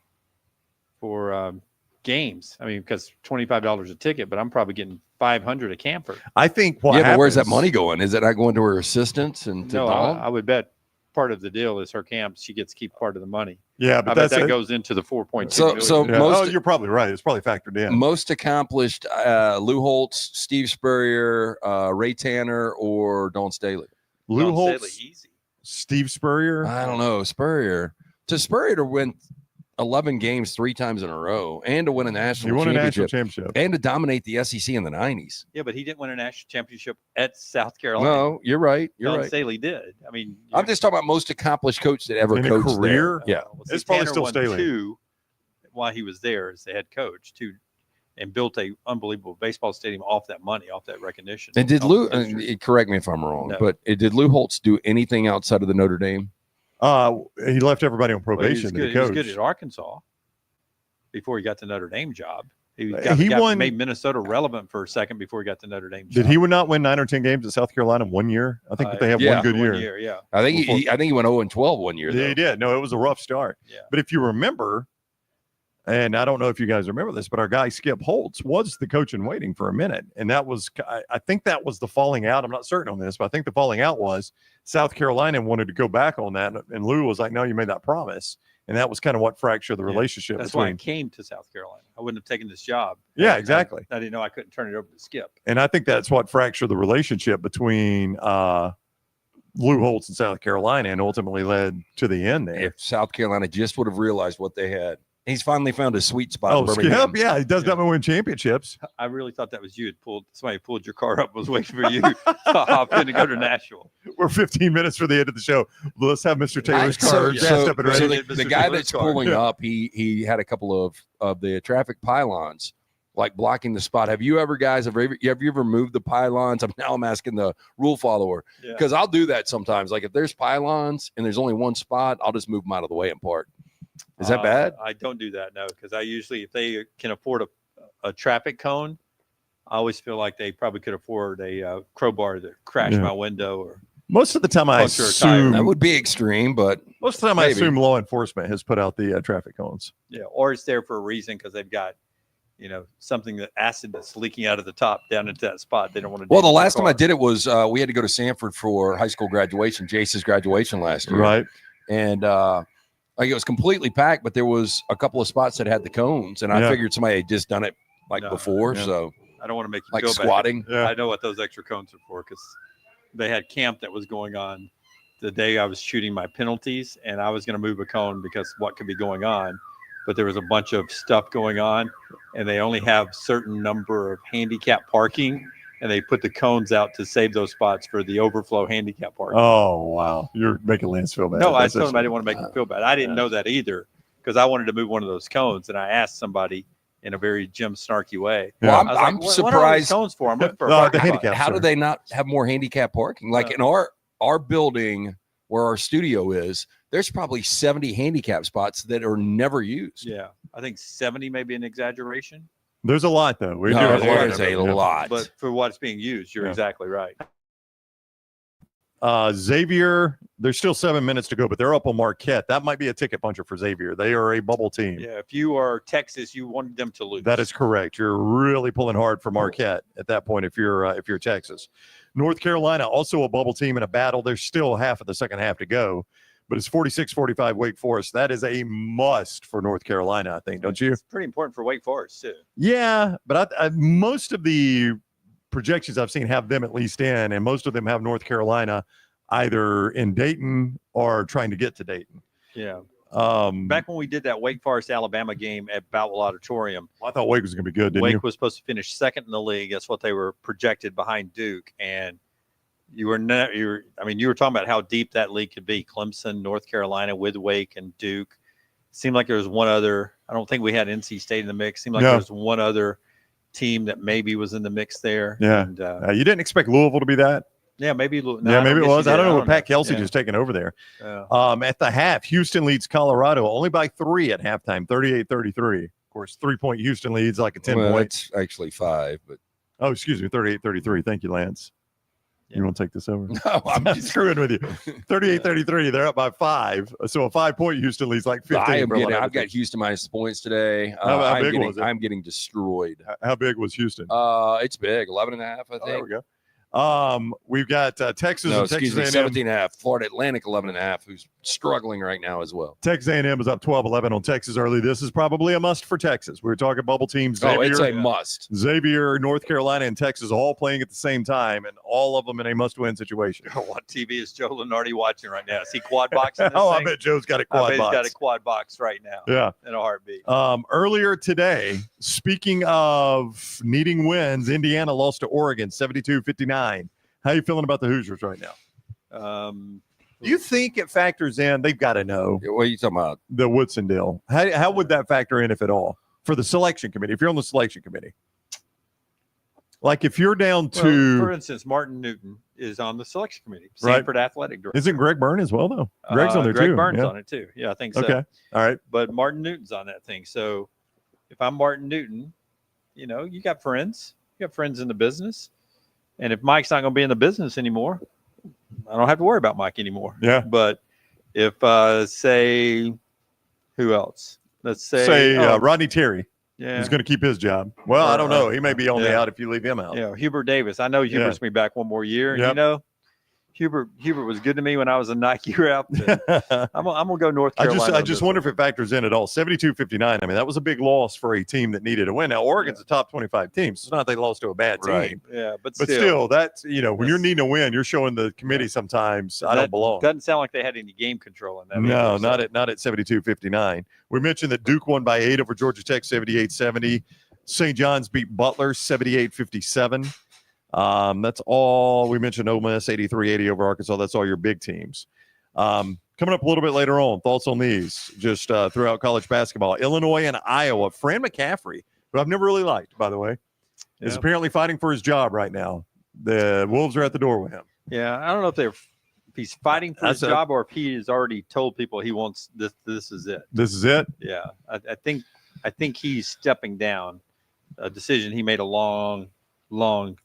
games. I mean, because $25 a ticket, but I'm probably getting $500 a camper. I think but where's that money going? Is it not going to her assistants and to no? Dawn? I would bet part of the deal is her camp. She gets to keep part of the money. Yeah, but I bet that goes into the 4.2 million. So yeah. most you're probably right. It's probably factored in. most accomplished Lou Holtz, Steve Spurrier, Ray Tanner, or Dawn Staley. Lou Dawn Holtz, Staley, easy. Steve Spurrier. I don't know. Spurrier to win 11 games 3 times in a row and to win a He national won a national championship championship. and to dominate the SEC in the 90s. Yeah, but he didn't win a national championship at South Carolina. No, you're right. You're Dawn right. Staley did. I mean, I'm just talking about most accomplished coach that ever In a coached career? there. Yeah. It's probably Tanner still won Staley. 2 while he was there as the head coach, and built a unbelievable baseball stadium off that money, off that recognition. And did off Lou, the history. correct me if I'm wrong, No. but did Lou Holtz do anything outside of the Notre Dame? He left everybody on Well, probation. he was good at Arkansas before he got the Notre Dame job. He made Minnesota relevant for a second before he got the Notre Dame job. Did he not win 9 or 10 games at South Carolina in 1 year? I think that they have yeah, one good year. Yeah. I think he went 0-12 one year. Yeah, Though. he did. No, it was a rough start. Yeah. But if you remember, and I don't know if you guys remember this, but our guy Skip Holtz was the coach in waiting for a minute. And that was, I think that was the falling out. I'm not certain on this, but I think the falling out was South Carolina wanted to go back on that. And Lou was like, no, you made that promise. And that was kind of what fractured the relationship. That's why I between. came to South Carolina. I wouldn't have taken this job. Yeah, exactly. I didn't know I couldn't turn it over to Skip. And I think that's what fractured the relationship between Lou Holtz and South Carolina and ultimately led to the end there. If South Carolina just would have realized what they had. He's finally found a sweet spot. Oh, in Birmingham. Skip, yeah, he does that win championships. I really thought that was you. Somebody pulled your car up, was waiting for you to hop in to go to Nashville. We're 15 minutes for the end of the show. Let's have Mr. Taylor's car gassed up and ready. So Mr. the guy Taylor's that's car. pulling up, he had a couple of the traffic pylons like blocking the spot. Have you ever, guys, have you ever moved the pylons? I'm asking the rule follower because I'll do that sometimes. Like if there's pylons and there's only one spot, I'll just move them out of the way and park. Is that bad? I don't do that, no, because I usually, if they can afford a traffic cone, I always feel like they probably could afford a crowbar to crash my window. Or most of the time, I puncture a tire. assume That would be extreme, but most of the time I assume law enforcement has put out the traffic cones. Yeah, or it's there for a reason because they've got, something that acid that's leaking out of the top down into that spot. They don't want to. Well, the last time I did it was we had to go to Sanford for high school graduation, Jace's graduation last year, Right. And like it was completely packed, but there was a couple of spots that had the cones, and I figured somebody had just done it before. Yeah. So I don't want to make you like feel squatting. bad. Yeah. I know what those extra cones are for because they had camp that was going on the day I was shooting my penalties, and I was going to move a cone because what could be going on, but there was a bunch of stuff going on, and they only have certain number of handicap parking. And they put the cones out to save those spots for the overflow handicap parking. Oh, wow. You're making Lance feel bad. No, I told him I didn't want to make him feel bad. I didn't know that either because I wanted to move one of those cones. And I asked somebody in a very Jim Snarky way. Well, I was I'm like, surprised. What are these cones for? I'm looking for a parking spot. handicap. How do they not have more handicap parking? Like in our building where our studio is, there's probably 70 handicap spots that are never used. Yeah. I think 70 may be an exaggeration. There's a lot, though. We do No, have there's of a them, yeah. lot. But for what's being used, you're exactly right. Xavier, there's still 7 minutes to go, but they're up on Marquette. That might be a ticket puncher for Xavier. They are a bubble team. Yeah. If you are Texas, you wanted them to lose. That is correct. You're really pulling hard for Marquette at that point if you're Texas. North Carolina, also a bubble team in a battle. There's still half of the second half to go, but it's 46-45 Wake Forest. That is a must for North Carolina, I think, don't you? It's pretty important for Wake Forest, too. Yeah, but I most of the projections I've seen have them at least in, and most of them have North Carolina either in Dayton or trying to get to Dayton. Yeah. Back when we did that Wake Forest Alabama game at Boutwell Auditorium, I thought Wake was going to be good, didn't Wake you? was supposed to finish second in the league. That's what they were projected behind Duke. And you were talking about how deep that league could be. Clemson, North Carolina with Wake and Duke. Seemed like there was one other. I don't think we had NC State in the mix. Seemed like there was one other team that maybe was in the mix there. Yeah. And, You didn't expect Louisville to be that? yeah, maybe. Maybe it was. I don't know what Pat Kelsey just taking over there. Yeah. At the half, Houston leads Colorado only by 3 at halftime, 38-33. Of course, 3-point Houston leads like a 10-point. It's actually 5, but Oh, excuse me, 38-33. Thank you, Lance. Yeah. You want to take this over? no, I'm just screwing with you. 38-33. They're up by 5. So a 5-point Houston leads like 15. I've got Houston minus points today. How big was it? I'm getting destroyed. How big was Houston? It's big, 11.5, I Oh, there think. we go. We've got Texas. No, and Texas excuse me, A&M. 17.5. Florida Atlantic 11.5, who's struggling right now as well. Texas A&M is up 12-11 on Texas early. This is probably a must for Texas. We were talking bubble teams. Oh, it's Xavier, a must. Xavier, North Carolina, and Texas all playing at the same time, and all of them in a must-win situation. What TV is Joe Lenardi watching right now? Is he quad boxing this Oh, thing? I bet Joe's got a I quad bet box. he's got a quad box right now. Yeah. In a heartbeat. Earlier today, speaking of needing wins, Indiana lost to Oregon 72-59. How you feeling about the Hoosiers right now? Do you think it factors in? They've got to know What are you talking about? the Woodson deal. How would that factor in, if at all, for the selection committee? If you're on the selection committee, like if you're down to, for instance, Martin Newton is on the selection committee. Right. Sanford athletic director. isn't Greg Byrne as well though? Greg's on there Greg too. Burns Yeah. on it too. Yeah, I think so. Okay. All right. But Martin Newton's on that thing. So if I'm Martin Newton, you got friends. You got friends in the business. And if Mike's not going to be in the business anymore, I don't have to worry about Mike anymore. Yeah. But if, say, who else? Let's say, Rodney Terry. yeah, He's going to keep his job. Well, I don't know. He may be on the Yeah. out if you leave him out. Hubert Davis. I know Hubert's going to be back one more year. And, Yep. Hubert was good to me when I was a Nike rep. And I'm gonna go North Carolina. I just wonder if it factors in at all. 72-59. I mean, that was a big loss for a team that needed a win. Now, Oregon's a top 25 team, so it's not they lost to a bad team. Right. Yeah, but Still, that's when you're needing a win, you're showing the committee sometimes I don't belong. Doesn't sound like they had any game control in that. No, either, not at 72-59. We mentioned that Duke won by 8 over Georgia Tech, 78-70. St. John's beat Butler, 78-57. That's all. We mentioned Ole Miss, 83-80 over Arkansas. That's all your big teams. Coming up a little bit later on, thoughts on these just throughout college basketball. Illinois and Iowa. Fran McCaffrey, who I've never really liked, by the way, is apparently fighting for his job right now. The Wolves are at the door with him. Yeah, I don't know if he's fighting for his job or if he has already told people he wants this. This is it. This is it. Yeah, I think he's stepping down. A decision he made a long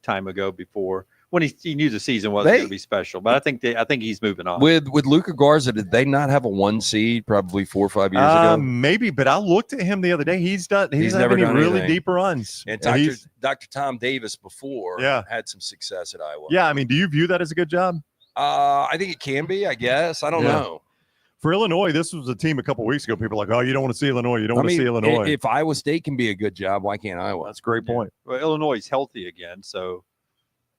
time ago before when he knew the season wasn't going to be special. But I think he's moving on. With Luka Garza, did they not have a 1 seed probably 4 or 5 years ago? Maybe, but I looked at him the other day. He's never having done really anything. deep runs. And he's- Dr. Tom Davis before had some success at Iowa. Yeah, I mean, do you view that as a good job? I think it can be, I guess. I don't know. For Illinois, this was a team a couple weeks ago. People are like, oh, you don't want to see Illinois. You don't want to see Illinois. If Iowa State can be a good job, why can't Iowa? That's a great point. Well, Illinois is healthy again, so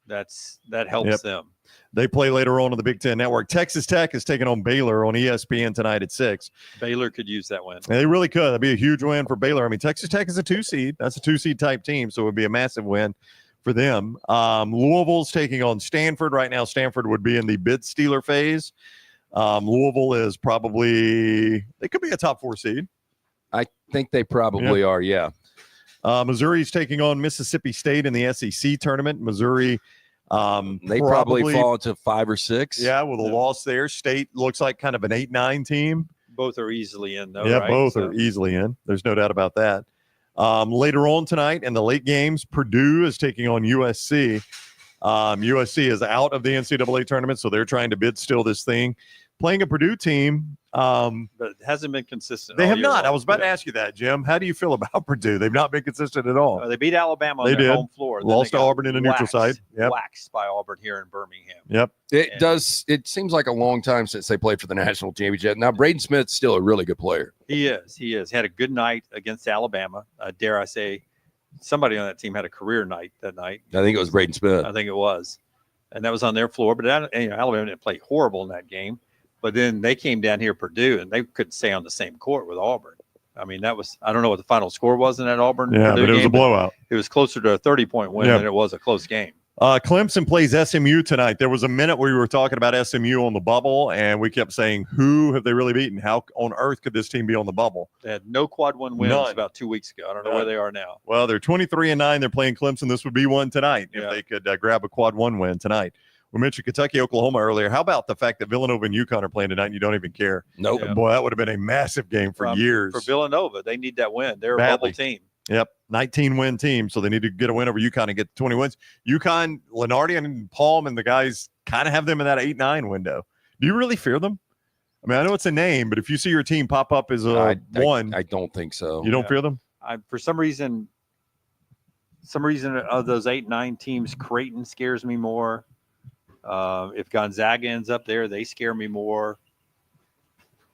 that helps them. They play later on the Big Ten Network. Texas Tech is taking on Baylor on ESPN tonight at 6. Baylor could use that win. They really could. That'd be a huge win for Baylor. I mean, Texas Tech is a 2 seed. That's a 2 seed type team, so it would be a massive win for them. Louisville's taking on Stanford right now. Stanford would be in the bid stealer phase. Louisville is they could be a top 4 seed. I think they probably are, yeah. Missouri's taking on Mississippi State in the SEC tournament. Missouri, they probably fall to 5 or 6. Yeah, with a loss there. State looks like kind of an 8-9 team. Both are easily in, though. Yeah, right? both are easily in. There's no doubt about that. Later on tonight in the late games, Purdue is taking on USC. USC is out of the NCAA tournament, so they're trying to bid still this thing. Playing a Purdue team, but it hasn't been consistent. They have not. Long. I was about to ask you that, Jim. How do you feel about Purdue? They've not been consistent at all. They beat Alabama on their home floor. Lost to Auburn in a neutral site. Waxed by Auburn here in Birmingham. Yep. It seems like a long time since they played for the national championship. Now, Braden Smith's still a really good player. He is. He had a good night against Alabama. Dare I say, somebody on that team had a career night that night. I think it was Braden Smith. I think it was. And that was on their floor. But Alabama didn't play horrible in that game. But then they came down here, Purdue, and they couldn't stay on the same court with Auburn. I mean, I don't know what the final score was in that Auburn. Yeah, Purdue but it was game, a blowout. It was closer to a 30-point win than it was a close game. Clemson plays SMU tonight. There was a minute where we were talking about SMU on the bubble, and we kept saying, who have they really beaten? How on earth could this team be on the bubble? They had no quad 1 wins about 2 weeks ago. I don't know where they are now. Well, they're 23-9. They're playing Clemson. This would be one tonight if they could grab a quad 1 win tonight. We mentioned Kentucky, Oklahoma earlier. How about the fact that Villanova and UConn are playing tonight and you don't even care? Nope. Yeah. Boy, that would have been a massive game for years. For Villanova, they need that win. They're Badly. a bubble team. Yep, 19-win team, so they need to get a win over UConn and get 20 wins. UConn, Lenardi and Palm and the guys kind of have them in that 8-9 window. Do you really fear them? I mean, I know it's a name, but if you see your team pop up as a one, I don't think so. You don't fear them? For some reason, some reason of those 8-9 teams, Creighton scares me more. If Gonzaga ends up there, they scare me more.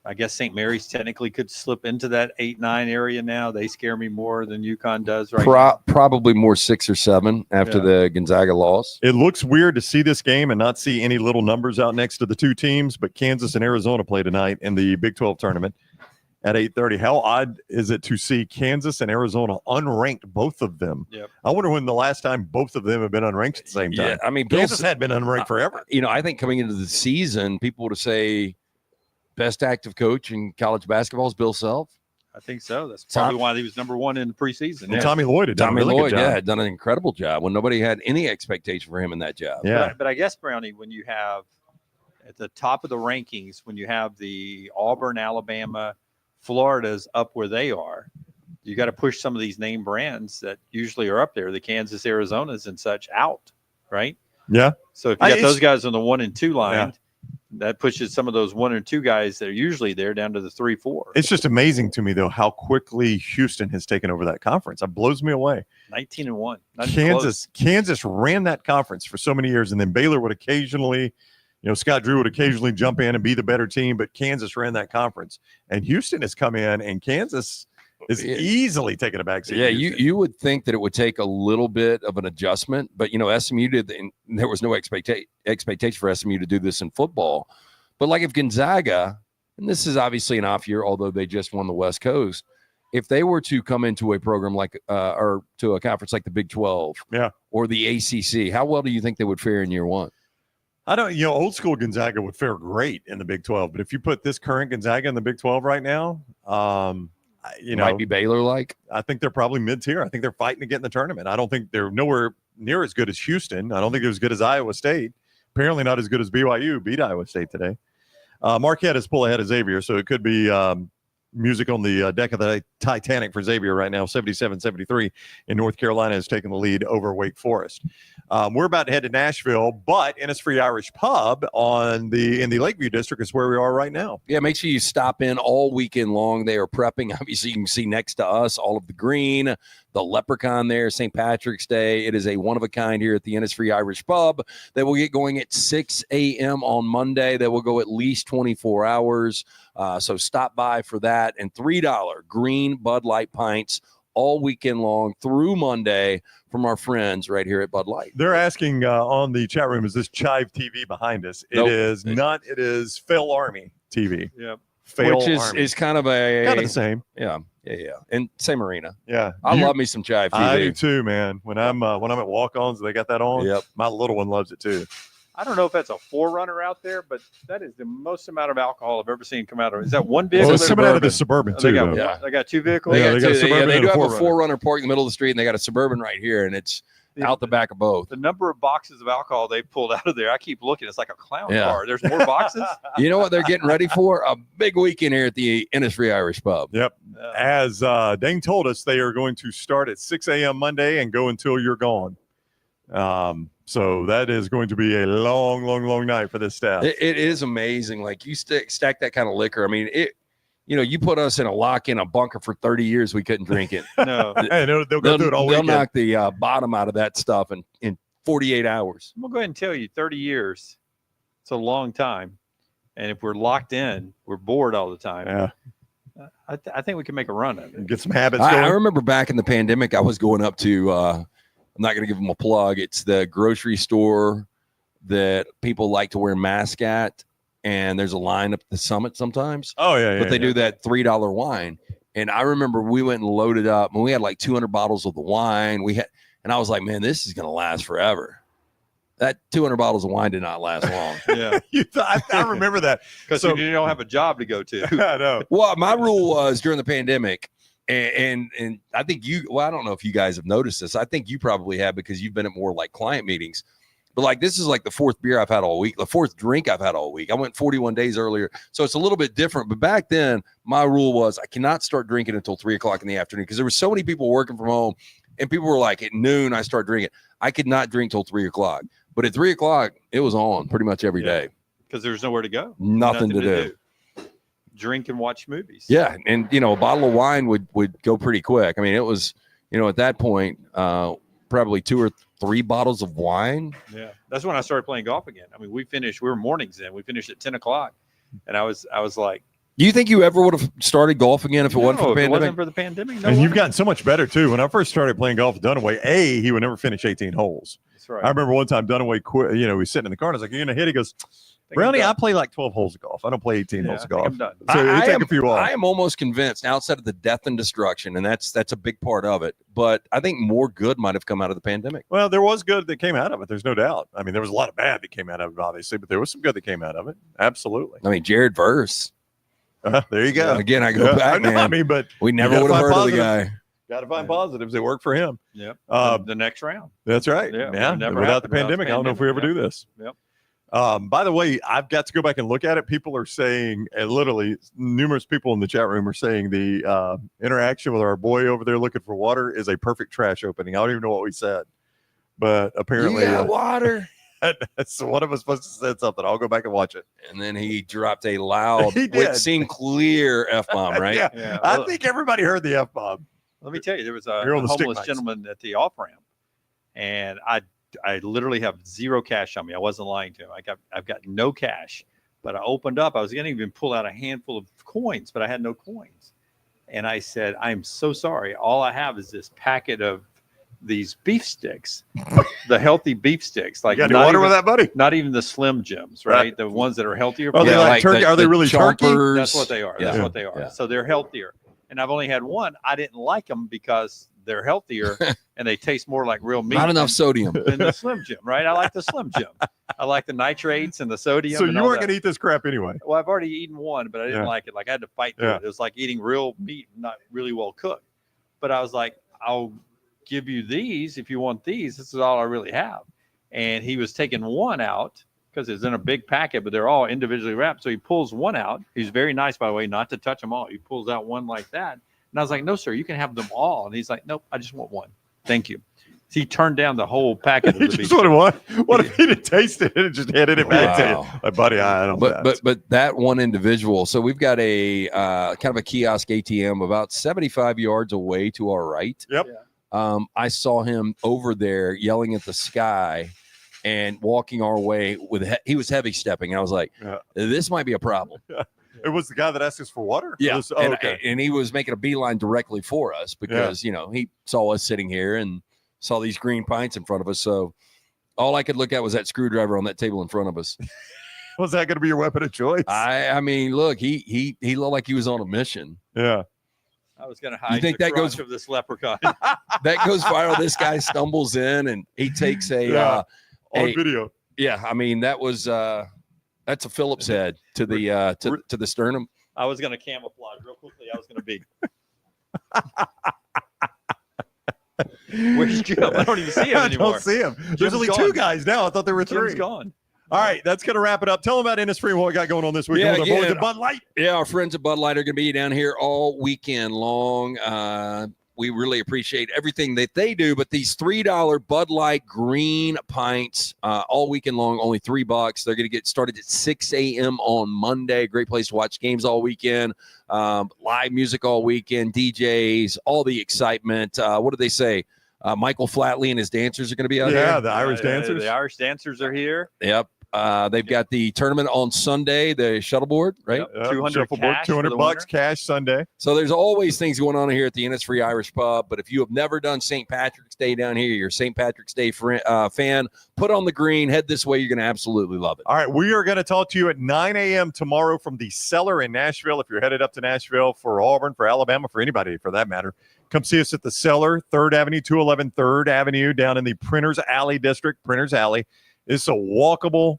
I guess St. Mary's technically could slip into that 8-9 area now. They scare me more than UConn does right now. Probably more 6 or 7 after the Gonzaga loss. It looks weird to see this game and not see any little numbers out next to the two teams, but Kansas and Arizona play tonight in the Big 12 tournament at 8:30. How odd is it to see Kansas and Arizona unranked, both of them? Yep. I wonder when the last time both of them have been unranked at the same time. Yeah, I mean, Kansas had been unranked forever. I think coming into the season, people would say best active coach in college basketball is Bill Self. I think so. That's probably why he was number 1 in the preseason. And Tommy Lloyd had done a really good job. Had done an incredible job when nobody had any expectation for him in that job. Yeah. But I guess, Brownie, when you have at the top of the rankings, when you have the Auburn, Alabama, Florida's up where they are, you got to push some of these name brands that usually are up there, the Kansas, Arizonas and such, out, right? Yeah. So if you got those guys on the 1 and 2 line, that pushes some of those 1 or 2 guys that are usually there down to the 3, 4. It's just amazing to me, though, how quickly Houston has taken over that conference. It blows me away. 19-1. Kansas ran that conference for so many years, and then Baylor would occasionally, Scott Drew would occasionally jump in and be the better team, but Kansas ran that conference. And Houston has come in, and Kansas is easily taking a backseat. Yeah, you would think that it would take a little bit of an adjustment, but SMU did. And there was no expectation for SMU to do this in football. But like if Gonzaga, and this is obviously an off year, although they just won the West Coast, if they were to come into a program like or to a conference like the Big 12, or the ACC, how well do you think they would fare in year 1? I don't, old school Gonzaga would fare great in the Big 12, but if you put this current Gonzaga in the Big 12 right now, might be Baylor like. I think they're probably mid-tier. I think they're fighting to get in the tournament. I don't think they're nowhere near as good as Houston. I don't think they're as good as Iowa State. Apparently not as good as BYU beat Iowa State today. Marquette is pull ahead of Xavier, so it could be music on the deck of the Titanic for Xavier right now. 77-73 in North Carolina has taken the lead over Wake Forest. We're about to head to Nashville, but Inisfree Irish Pub in the Lakeview district is where we are right now. Yeah, make sure you stop in all weekend long. They are prepping. Obviously, you can see next to us all of the green, the leprechaun there, St. Patrick's Day. It is a one-of-a-kind here at the Inisfree Irish Pub. They will get going at 6 a.m. on Monday. They will go at least 24 hours. So stop by for that. And $3 green Bud Light pints all weekend long through Monday from our friends right here at Bud Light. They're asking on the chat room, is this Chive TV behind us? Nope. It is not. It is Fail Army TV. Yep. Fail Which Army. is kind of the same. Yeah. And same arena. Yeah. I love me some Chive TV. I do too, man. When I'm at walk-ons, they got that on. Yep. My little one loves it too. I don't know if that's a Forerunner out there, but that is the most amount of alcohol I've ever seen come out of it. Is that one vehicle? Well, it's coming out of the Suburban too. They got 2 vehicles. Yeah, they got a Suburban they and do a have a Forerunner. Forerunner parked in the middle of the street, and they got a Suburban right here, and it's out the back of both. The number of boxes of alcohol they pulled out of there, I keep looking. It's like a clown car. There's more boxes. You know what they're getting ready for? A big weekend here at the Innisfree Irish Pub. Yep. As Dane told us, they are going to start at 6 a.m. Monday and go until you're gone. So that is going to be a long, long, long night for this staff. It is amazing. Like you stack that kind of liquor. I mean, you put us in a lock-in, a bunker for 30 years, we couldn't drink it. No. Hey, they'll go through it all They'll weekend. knock the bottom out of that stuff in 48 hours. I'm going to go ahead and tell you, 30 years, it's a long time. And if we're locked in, we're bored all the time. Yeah. I think we can make a run of it. Get some habits going. I remember back in the pandemic, I was going up to, I'm not going to give them a plug. It's the grocery store that people like to wear masks at. And there's a line up the Summit sometimes. Oh, yeah. But they do that $3 wine. And I remember we went and loaded up and we had like 200 bottles of the wine. And I was like, man, this is going to last forever. That 200 bottles of wine did not last long. Yeah. I remember that. Because you don't have a job to go to. I know. Well, my rule was during the pandemic, and I think I don't know if you guys have noticed this. I think you probably have because you've been at more like client meetings. But like this is like the 4th beer I've had all week, the 4th drink I've had all week. I went 41 days earlier. So it's a little bit different. But back then, my rule was I cannot start drinking until 3 o'clock in the afternoon because there were so many people working from home. And people were like, at noon, I start drinking. I could not drink till 3 o'clock. But at 3 o'clock, it was on pretty much every day. Because there's nowhere to go. Nothing to do. Drink and watch movies. Yeah. And, a bottle of wine would go pretty quick. I mean, it was, at that point, probably 2 or 3 bottles of wine. Yeah, that's when I started playing golf again. I mean, we were mornings then. We finished at 10 o'clock, and I was like, Do you think you ever would have started golf again if it wasn't for the if it pandemic? wasn't for the pandemic, no And you've way. gotten so much better too. When I first started playing golf with Dunaway, he would never finish 18 holes. That's right. I remember one time Dunaway quit. You know, he was sitting in the car. And I was like, "You're gonna hit?" He goes, "Brownie, I play like 12 holes of golf. I don't play 18 holes of golf." I'm done. So it take a few off. I am almost convinced, outside of the death and destruction, and that's a big part of it. But I think more good might have come out of the pandemic. Well, there was good that came out of it. There's no doubt. I mean, there was a lot of bad that came out of it, obviously, but there was some good that came out of it. Absolutely. I mean, Jared Verse. There you go. Again, I go back, man. I mean, but we never you would have gotta heard find of the guy. got to find positives that work for him. Yep. Uh, The next round. That's right. Yeah, Yeah. it never Without the happened without the pandemic, I don't know if we ever do pandemic. this. Yep. By the way, I've got to go back and look at it. People are saying, literally, numerous people in the chat room are saying the interaction with our boy over there looking for water is a perfect trash opening. I don't even know what we said, but apparently, You got water. that's one of us supposed to say something. I'll go back and watch it. And then he dropped a loud, He what did. seemed clear F-bomb, right? Yeah, Yeah. I think everybody heard the F bomb. Let me tell you, there was a You're on the stick homeless mics. gentleman at the off ramp, and I literally have zero cash on me. I wasn't lying to him. I've got no cash, but I opened up. I was going to even pull out a handful of coins, but I had no coins. And I said, "I'm so sorry. All I have is this packet of these beef sticks, the healthy beef sticks. Like You got any not water even, with that, buddy? not even the Slim Jims, right? Right. The ones that are healthier. Are they Yeah, like like turkey? the- Are they the really turkey? chompers. That's what they are. That's Yeah. what they are. Yeah. So they're healthier. And I've only had one. I didn't like them because they're healthier and they taste more like real meat. Not enough sodium. than the Slim Jim, right? I like the Slim Jim. I like the nitrates and the sodium. So and you all weren't that. going to eat this crap anyway. Well, I've already eaten one, but I didn't Yeah. like it. Like I had to fight through Yeah. it. It was like eating real meat, not really well cooked. But I was like, I'll give you these if you want these. This is all I really have. And he was taking one out because it's in a big packet, but they're all individually wrapped. So he pulls one out. He's very nice, by the way, not to touch them all. He pulls out one like that. And I was like, no, sir, you can have them all. And he's like, nope, I just want one. Thank you. He turned down the whole packet of He the just beef. wanted one. What if he didn't taste it and just handed it back to Wow. you? Like, buddy, I don't know. But that one individual. So we've got a kind of a kiosk ATM about 75 yards away to our right. Yep. I saw him over there yelling at the sky and walking our way with he was heavy stepping. I was like, Yeah. this might be a problem. It was the guy that asked us for water? Yeah. It was- oh, and, okay. and he was making a beeline directly for us because, you know, he saw us sitting here and saw these green pints in front of us. So all I could look at was that screwdriver on that table in front of us. Was that going to be your weapon of choice? I mean, look, he looked like he was on a mission. Yeah. I was going to hide think the that crotch goes- of this leprechaun. That goes viral. This guy stumbles in and he takes a Yeah. On Hey. video. yeah. I mean, that was that's a Phillips head to the to the sternum. I was going to camouflage real quickly. I was going to be. Where's Jim? I don't even see him I anymore. don't see him. There's Jim's only gone. two guys now. I thought there were Jim's three. gone. All right, that's going to wrap it up. Tell them about Innisfree and what we got going on this weekend Yeah, with our boys again, at Bud Light. Yeah, our friends at Bud Light are going to be down here all weekend long. We really appreciate everything that they do, but these $3 Bud Light green pints all weekend long, only $3. They're going to get started at 6 a.m. on Monday. Great place to watch games all weekend, live music all weekend, DJs, all the excitement. What did they say? Michael Flatley and his dancers are going to be out Yeah, there. the Irish dancers. The Irish dancers are here. Yep. They've got the tournament on Sunday, the shuffleboard, right? Yep. 200 shuffleboard, cash for 200 the bucks winner. cash Sunday. So there's always things going on here at the Innisfree Irish Pub. But if you have never done St. Patrick's Day down here, you're a St. Patrick's Day fan, put on the green, head this way. You're going to absolutely love it. All right, we are going to talk to you at 9 a.m. tomorrow from the Cellar in Nashville. If you're headed up to Nashville for Auburn, for Alabama, for anybody for that matter, come see us at the Cellar, 3rd Avenue, 211 3rd Avenue, down in the Printers Alley district. Printers Alley. It's a walkable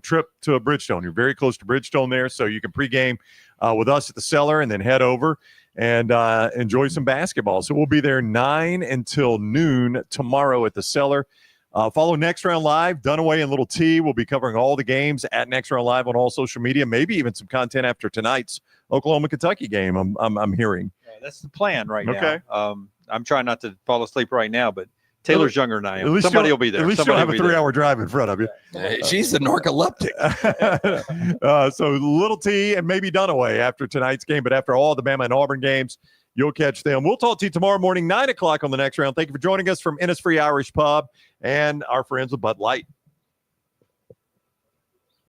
trip to Bridgestone. You're very close to Bridgestone there, so you can pregame with us at the Cellar and then head over and enjoy some basketball. So we'll be there 9 until noon tomorrow at the Cellar. Follow Next Round Live. Dunaway and Little T will be covering all the games at Next Round Live on all social media, maybe even some content after tonight's Oklahoma-Kentucky game, I'm hearing. That's the plan right Okay. now. I'm trying not to fall asleep right now, but Taylor's younger than I At am. least Somebody you'll- will be there. At least Somebody you'll have will a be there. 3-hour drive in front of you. She's the narcoleptic. So Little T and maybe Dunaway after tonight's game, but after all the Bama and Auburn games, you'll catch them. We'll talk to you tomorrow morning, 9 o'clock on the next round. Thank you for joining us from Innisfree Irish Pub and our friends with Bud Light.